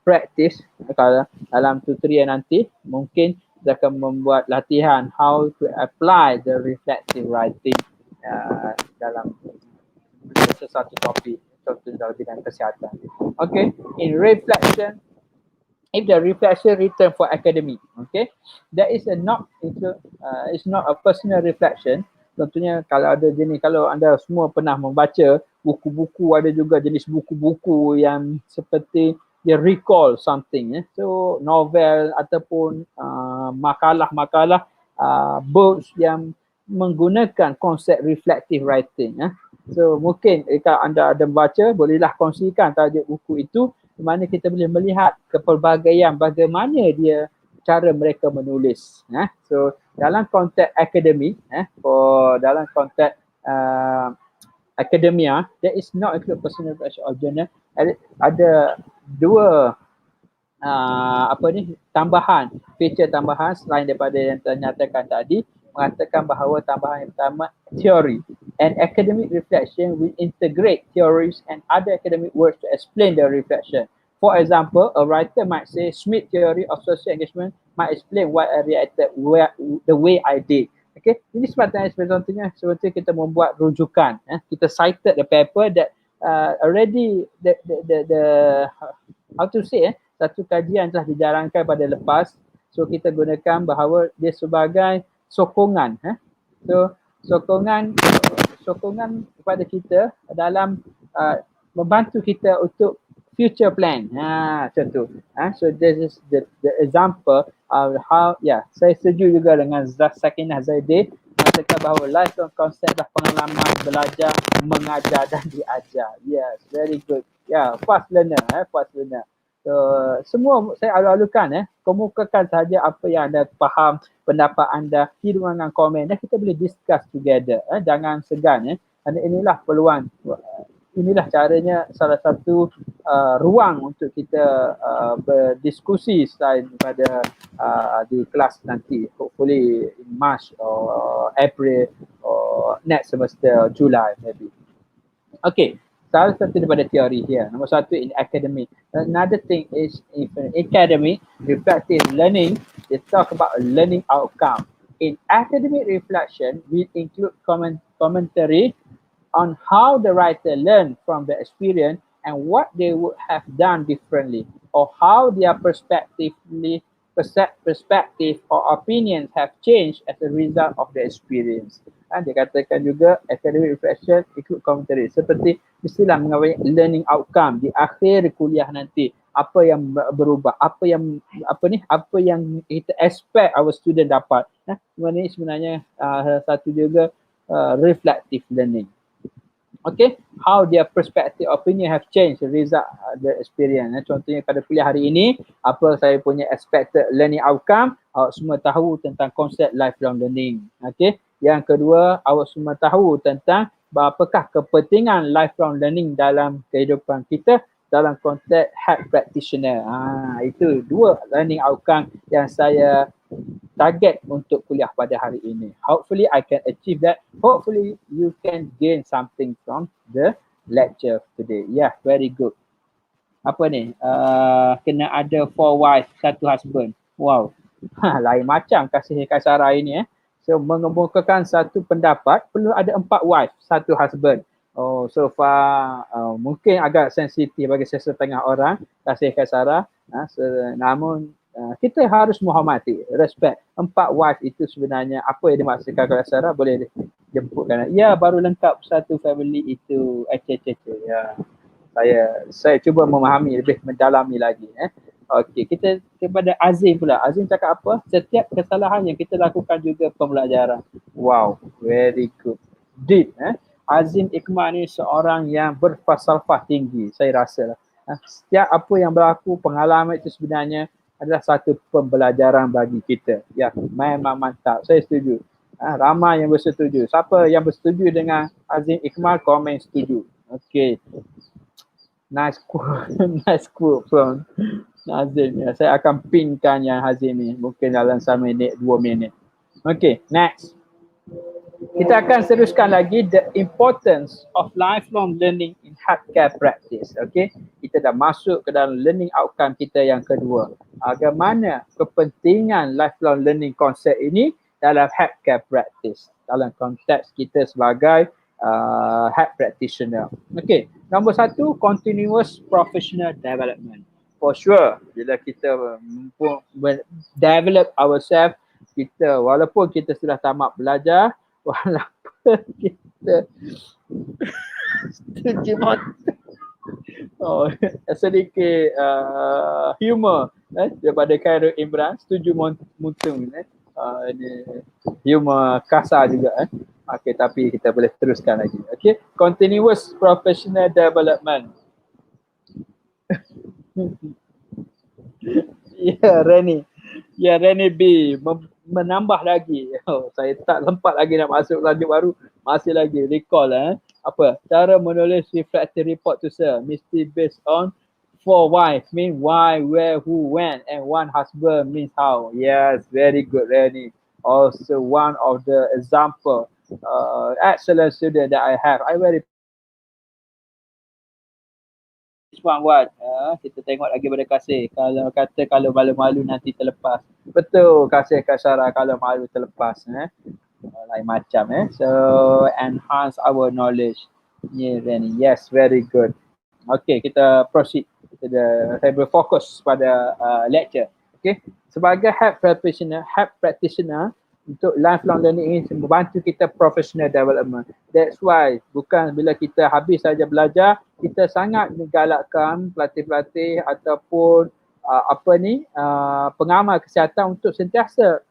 practice kalau dalam tutorial nanti. Mungkin kita akan membuat latihan how to apply the reflective writing dalam sesuatu topik, contohnya dalam bidang kesihatan. Okay, in reflection, if the reflection written for academic, okay, that is it's not a personal reflection. Contohnya kalau ada jenis, kalau anda semua pernah membaca buku-buku, ada juga jenis buku-buku yang seperti dia recall something, so novel ataupun makalah-makalah, books yang menggunakan konsep reflective writing. So mungkin jika anda ada membaca, bolehlah kongsikan tajuk buku itu, di mana kita boleh melihat kepelbagaian bagaimana dia cara mereka menulis. So dalam konteks akademik, dalam konteks academia, there is not include personal reflection of journal. Ada dua tambahan, feature tambahan selain daripada yang ternyatakan tadi, mengatakan bahawa tambahan yang pertama, theory. And academic reflection will integrate theories and other academic works to explain the reflection. For example, a writer might say Smith theory of social engagement might explain why I reacted the way I did. Okay, ini sebabnya contohnya seperti kita membuat rujukan. Kita cited the paper that already the how to say, satu kajian telah dijarangkan pada lepas. So kita gunakan bahawa dia sebagai sokongan. So sokongan kepada kita dalam membantu kita untuk future plan. Macam tu. So this is the example of how, saya setuju juga dengan Sakinah Zaidi mengatakan bahawa lifelong concept adalah pengalaman belajar, mengajar dan diajar. Yes, very good. Fast learner, fast learner. So semua saya alu-alukan, kemukakan saja apa yang anda faham, pendapat anda, hidupan komen, dan kita boleh discuss together. Jangan segan, dan inilah peluang, inilah caranya, salah satu ruang untuk kita berdiskusi selain daripada di kelas nanti, hopefully in March or April or next semester, July maybe. Okay, salah satu daripada teori here. Nombor satu in academic. Another thing is in academic reflective learning, they talk about a learning outcome. In academic reflection, we include commentary on how the writer learned from the experience and what they would have done differently, or how their perspective or opinions have changed as a result of the experience. Dia katakan juga academic reflection include commentary, seperti istilah mengawal learning outcome di akhir kuliah nanti. apa yang berubah, apa yang kita expect our student dapat. Sebenarnya satu juga reflective learning. Okay, how their perspective opinion have changed the result the experience. Contohnya pada kuliah hari ini, apa saya punya expected learning outcome, awak semua tahu tentang konsep lifelong learning. Okay, yang kedua, awak semua tahu tentang apakah kepentingan lifelong learning dalam kehidupan kita dalam konteks health practitioner. Itu dua learning outcome yang saya target untuk kuliah pada hari ini. Hopefully I can achieve that. Hopefully you can gain something from the lecture today. Yeah, very good. Apa ni? Kena ada 4 wife, 1 husband. Wow. Lain macam kasih kasara ini. So mengemukakan satu pendapat perlu ada 4 wife, 1 husband. Oh, so far mungkin agak sensitif bagi setengah orang kasih kasara. Namun kita harus menghormati, respect. 4 wife itu sebenarnya apa yang dimaksudkan kalau Sarah boleh jemputkan. Ya, baru lengkap satu family itu. Ya. Saya cuba memahami lebih mendalami lagi. Okey, kita kepada Azim pula. Azim cakap apa? Setiap kesalahan yang kita lakukan juga pembelajaran. Wow, very good. Deep. Azim Iqmal ni seorang yang berfalsafah tinggi, saya rasa. Setiap apa yang berlaku, pengalaman itu sebenarnya adalah satu pembelajaran bagi kita. Ya, memang mantap. Saya setuju. Ramai yang bersetuju. Siapa yang bersetuju dengan Azim Iqmal, komen setuju. Okey. Nice quote. Nice quote from Azim. Ya, saya akan pinkan yang Azim ni. Mungkin dalam 1 minit, 2 minit. Okey, next. Kita akan teruskan lagi the importance of lifelong learning in healthcare practice. Okay, kita dah masuk ke dalam learning outcome kita yang kedua. Bagaimana kepentingan lifelong learning konsep ini dalam healthcare practice, dalam konteks kita sebagai health practitioner. Okay, nombor 1, continuous professional development. For sure, bila kita develop ourselves, kita walaupun kita sudah tamat belajar, walaupun kita setuju sedikit humor daripada Khairul Imran, setuju muntung humor kasar juga okey, tapi kita boleh teruskan lagi. Okey, continuous professional development. Reni B menambah lagi. Saya tak sempat lagi nak masuk lanjut baru, masih lagi recall apa cara menulis reflective report tu sir, mesti based on 4 why, mean why, where, who, when, and 1 husband means how. Yes, very good Reni. Also one of the example excellent student that I have. I very what kita tengok lagi pada kasih. Kalau kata kalau malu-malu nanti terlepas. Betul, kasih kasara kalau malu terlepas. Lain macam So enhance our knowledge. Yes, very good. Okay, kita proceed. Saya berfokus pada lecture. Okay, sebagai health practitioner untuk lifelong learning ini membantu kita professional development. That's why bukan bila kita habis saja belajar, kita sangat menggalakkan pelatih-pelatih ataupun pengamal kesihatan untuk sentiasa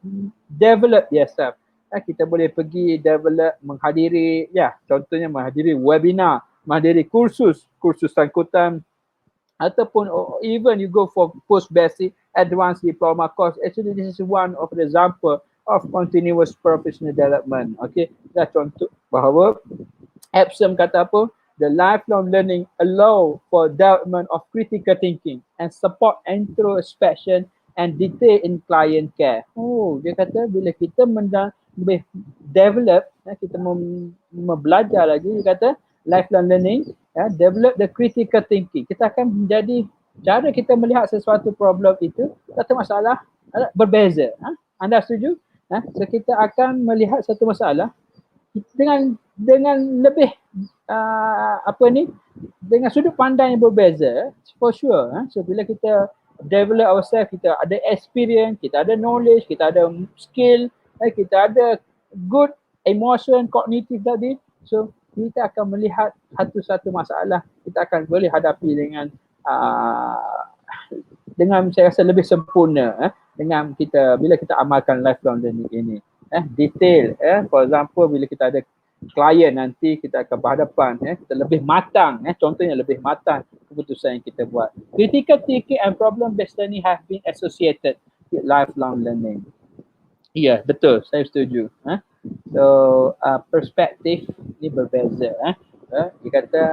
develop yourself. Kita boleh pergi develop, menghadiri, contohnya menghadiri webinar, menghadiri kursus sangkutan, ataupun even you go for post basic advanced diploma course. Actually this is one of the example of continuous professional development. Okay, dah contoh bahawa Epsom kata apa? The lifelong learning allow for development of critical thinking and support introspection and detail in client care. Dia kata bila kita develop, kita belajar lagi, dia kata lifelong learning, develop the critical thinking. Kita akan menjadi, cara kita melihat sesuatu problem itu, satu masalah berbeza. Anda setuju? So kita akan melihat satu masalah dengan lebih dengan sudut pandang yang berbeza, for sure. So bila kita develop ourselves, kita ada experience, kita ada knowledge, kita ada skill, kita ada good emotion, cognitive tadi. So kita akan melihat satu-satu masalah, kita akan boleh hadapi dengan dengan saya rasa lebih sempurna dengan kita bila kita amalkan lifelong learning ini. Detail, for example bila kita ada klien nanti kita akan berhadapan, kita lebih matang, contohnya lebih matang keputusan yang kita buat. Critical thinking and problem based learning have been associated with lifelong learning. Ya, betul, saya setuju. So perspektif ni berbeza. Dia kata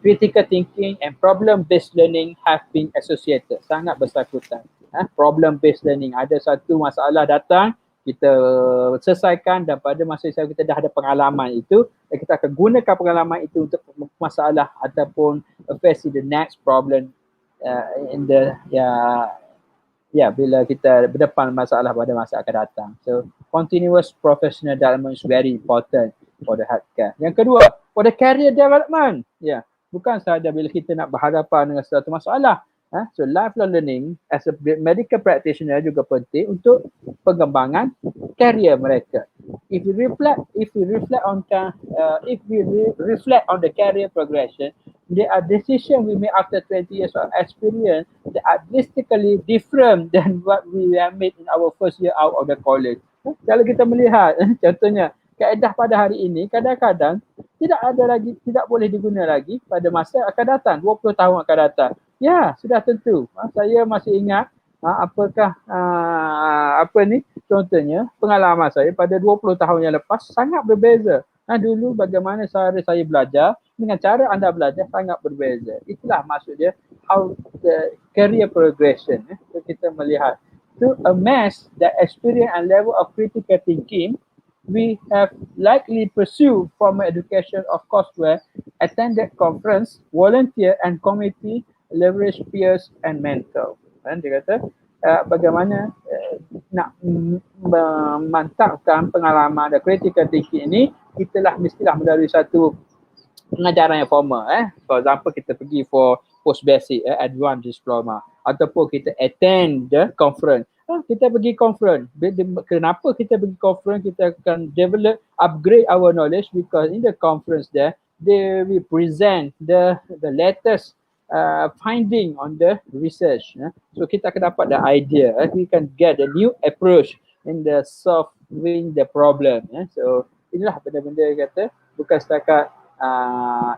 critical thinking and problem based learning have been associated, sangat bersangkutan. Problem based learning, ada satu masalah datang, kita selesaikan dan pada masa yang kita dah ada pengalaman itu, dan kita akan gunakan pengalaman itu untuk masalah ataupun face the next problem in the bila kita berdepan masalah pada masa akan datang. So continuous professional development is very important for the healthcare. Yang kedua, for the career development. Bukan sahaja bila kita nak berhadapan dengan satu masalah. So lifelong learning as a medical practitioner juga penting untuk pengembangan career mereka. If we reflect on the career progression, there are decisions we make after 20 years of experience that are drastically different than what we have made in our first year out of the college. Kalau kita melihat, contohnya kaedah pada hari ini kadang-kadang tidak boleh diguna lagi pada masa akan datang, 20 tahun akan datang. Ya, sudah tentu. Saya masih ingat contohnya pengalaman saya pada 20 tahun yang lepas sangat berbeza. Dulu bagaimana cara saya belajar dengan cara anda belajar sangat berbeza. Itulah maksudnya how the career progression. So kita melihat to amass the experience and level of critical thinking, we have likely pursued formal education of courseware, attended conference, volunteer and committee, leverage peers and mentor. Dia kata bagaimana nak memantapkan pengalaman dan critical thinking ini, kita mestilah melalui satu pengajaran yang formal. For example, kita pergi for post basic, advanced diploma, ataupun kita attend the conference. Kita pergi conference. Kenapa kita pergi conference? Kita akan develop, upgrade our knowledge because in the conference there, they will present the latest finding on the research. So kita akan dapat the idea. We can get a new approach in the solving the problem. So inilah benda-benda kata bukan setakat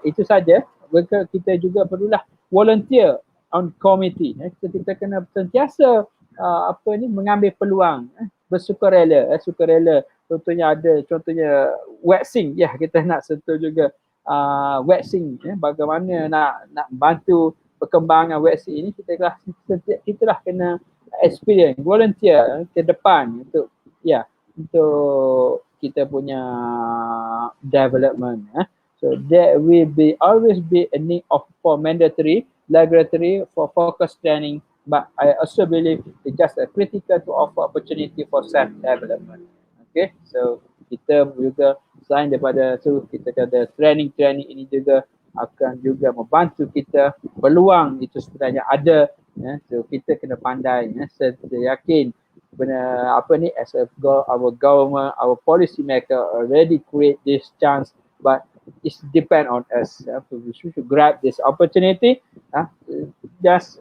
itu saja. Kita juga perlulah volunteer on committee. Kita kena sentiasa mengambil peluang, bersukarela, sukarela. Contohnya waxing, kita nak sentuh juga waxing, bagaimana nak bantu perkembangan waxing ini, kita lah kena experience, volunteer ke depan untuk kita punya development. So there will always be a need for mandatory laboratory for focus training, but I also believe it's just a critical to offer opportunity for self-development. Okay, so kita juga selain daripada tu, kita kata training ini juga akan juga membantu kita, peluang itu sebenarnya ada. So kita kena pandai, saya yakin as our government, our policy maker already create this chance, but it depend on us. We should grab this opportunity, just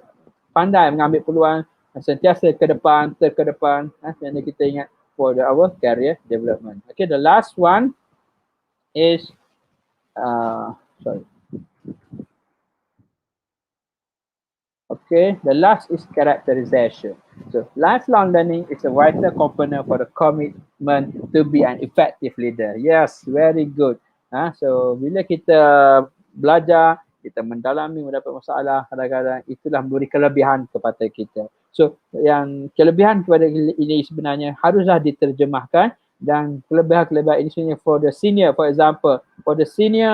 pandai mengambil peluang, sentiasa ke depan, dan kita ingat for our career development. Okay, the last one is the last is characterization. So lifelong learning is a vital component for the commitment to be an effective leader. Yes, very good. So bila kita belajar, kita mendalami, mendapat masalah, kadang-kadang itulah memberi kelebihan kepada kita. So yang kelebihan kepada ini sebenarnya haruslah diterjemahkan, dan kelebihan-kelebihan ini sebenarnya for the senior, for example, for the senior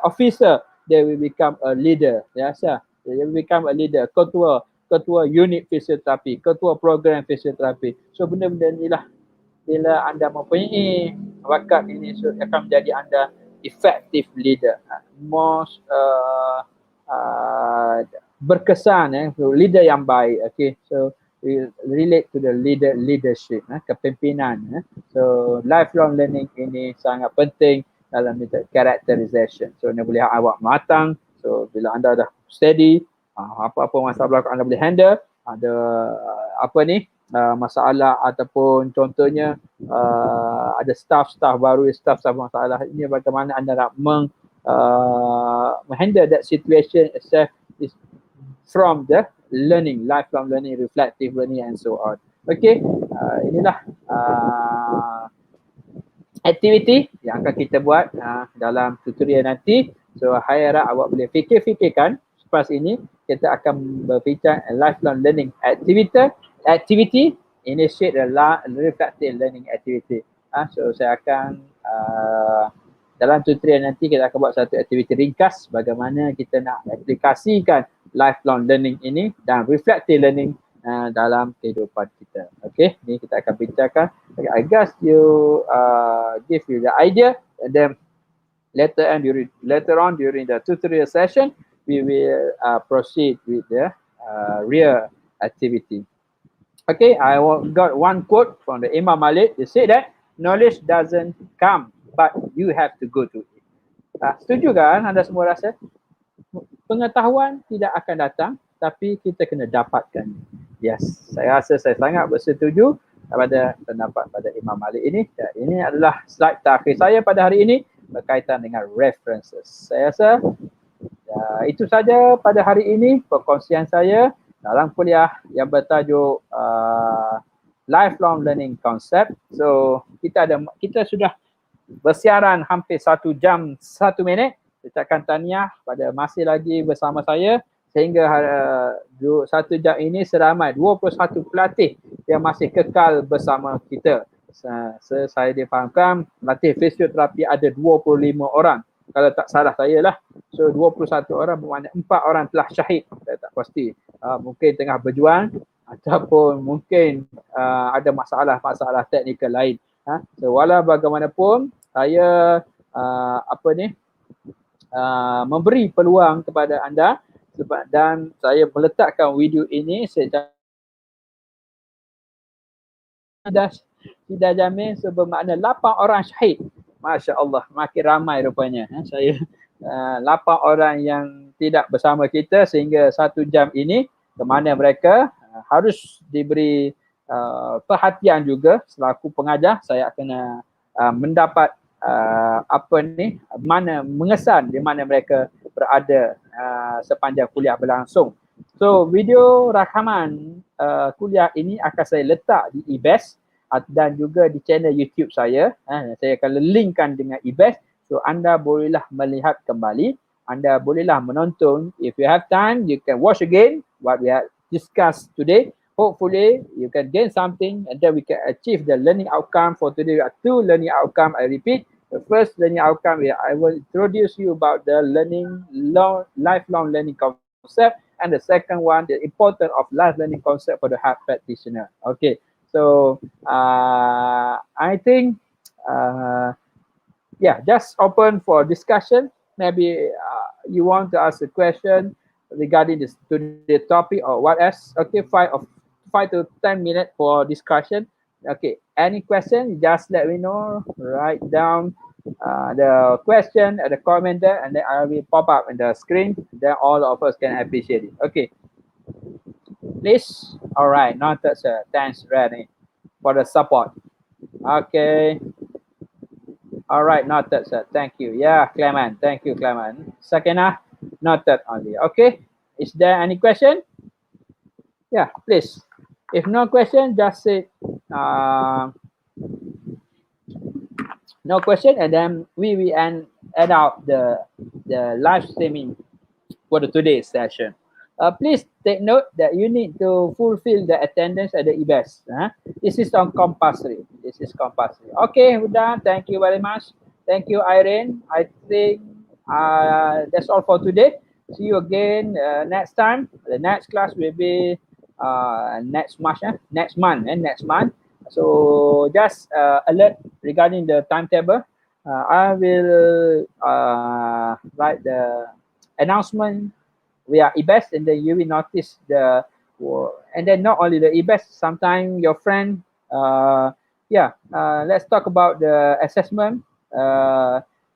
officer, they will become a leader. They will become a leader, ketua unit fisioterapi, ketua program fisioterapi. So benda-benda inilah bila anda mempunyai bakat ini, so akan menjadi anda effective leader, most berkesan, leader yang baik. Okay, so we relate to the leadership, kepimpinan. So lifelong learning ini sangat penting dalam characterization. So anda boleh awak matang. So bila anda dah steady, Apa-apa masalah berlaku anda boleh handle. Ada masalah ataupun contohnya ada staff baru, staff masalah ini, bagaimana anda nak handle that situation itself is from the learning, lifelong learning, reflective learning and so on. Okay, inilah aktiviti yang akan kita buat dalam tutorial nanti. So, saya harap awak boleh fikirkan selepas ini. Kita akan berbincang lifelong learning activity, initiate a reflective learning activity. So, saya akan dalam tutorial nanti kita akan buat satu aktiviti ringkas bagaimana kita nak aplikasikan lifelong learning ini dan reflective learning dalam kehidupan kita. Okay, ni kita akan bincangkan. Okay, I guess you give you the idea, and then later on during the tutorial session, we will proceed with the real activity. Okay, I got one quote from the Imam Malik. They say that knowledge doesn't come, but you have to go to it. Setuju kan anda semua rasa? Pengetahuan tidak akan datang, tapi kita kena dapatkan. Yes, saya rasa saya sangat bersetuju pada pendapat pada Imam Malik ini. Dan ini adalah slide terakhir saya pada hari ini berkaitan dengan references. Saya rasa itu saja pada hari ini perkongsian saya dalam kuliah yang bertajuk Lifelong Learning Concept. So kita sudah bersiaran hampir 1 jam 1 minit. Saya ucapkan tahniah pada masih lagi bersama saya sehingga 1 jam ini seramai 21 pelatih yang masih kekal bersama kita. Saya difahamkan pelatih fisioterapi ada 25 orang. Kalau tak salah saya lah. So 21 orang bermakna 4 orang telah syahid. Saya tak pasti. Mungkin tengah berjuang ataupun mungkin ada masalah teknikal lain. So walau bagaimanapun saya memberi peluang kepada anda dan saya meletakkan video ini secara tidak jamin bermakna 8 orang syahid. Masya Allah, makin ramai rupanya. Saya 8 orang yang tidak bersama kita sehingga 1 jam ini, ke mana mereka harus diberi perhatian juga selaku pengajar. Saya kena mendapat mengesan di mana mereka berada sepanjang kuliah berlangsung. So video rakaman kuliah ini akan saya letak di eBest dan juga di channel YouTube saya. Saya akan linkkan dengan eBest. So anda bolehlah melihat kembali, anda bolehlah menonton. If you have time, you can watch again what we have discussed today. Hopefully you can gain something and then we can achieve the learning outcome. For today, we have 2 learning outcome. I repeat, the first learning outcome, I will introduce you about the lifelong learning concept, and the second one, the importance of life learning concept for the heart practitioner. Okay, so I think just open for discussion. Maybe you want to ask a question regarding this today's topic or what else. Okay, 5 to 10 minutes for discussion. Okay, any question, just let me know. Write down the question at the comment there, and then I will pop up on the screen. Then all of us can appreciate it. Okay, please. All right, noted, sir. Thanks, Randy, for the support. Okay. All right, noted, sir. Thank you. Yeah, Clement. Thank you, Clement. Sakina, noted only. Okay. Is there any question? Yeah, please. If no question, just say no question, and then we will add out the live streaming for the today's session. Please take note that you need to fulfill the attendance at the eBest. This is compulsory. This is compulsory. Okay, we're done. Thank you very much. Thank you, Irene. I think that's all for today. See you again next time. The next class will be next month. So just alert regarding the timetable. I will write the announcement via eBest, and then you will notice and then not only the eBest, sometimes your friend, let's talk about the assessment.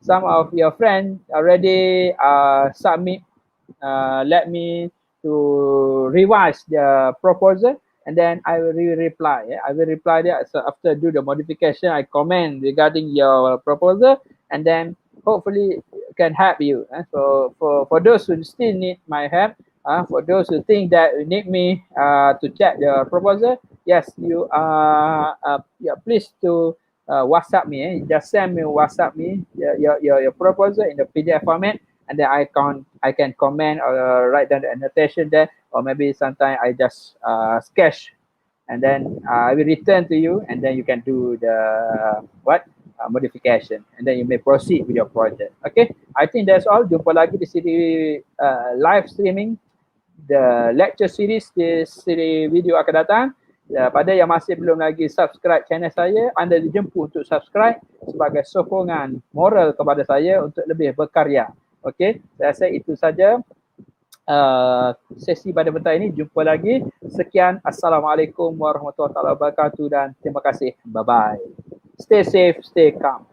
Some of your friends already submit, let me revise the proposal, and then I will reply. I will reply there. So after do the modification, I comment regarding your proposal, and then hopefully can help you. So for those who still need my help, for those who think that you need me to check the proposal, yes, you yeah, please to WhatsApp me. Just send me WhatsApp me your proposal in the PDF format, and then I can comment or write down the annotation there, or maybe sometimes I just sketch, and then I will return to you, and then you can do the modification, and then you may proceed with your project. Okay, I think that's all. Jumpa lagi di sini live streaming the lecture series di siri video akan datang. Pada yang masih belum lagi subscribe channel saya, anda dijemput untuk subscribe sebagai sokongan moral kepada saya untuk lebih berkarya. Okey, saya rasa itu saja sesi pada petang ini. Jumpa lagi. Sekian. Assalamualaikum warahmatullahi wabarakatuh dan terima kasih. Bye-bye. Stay safe, stay calm.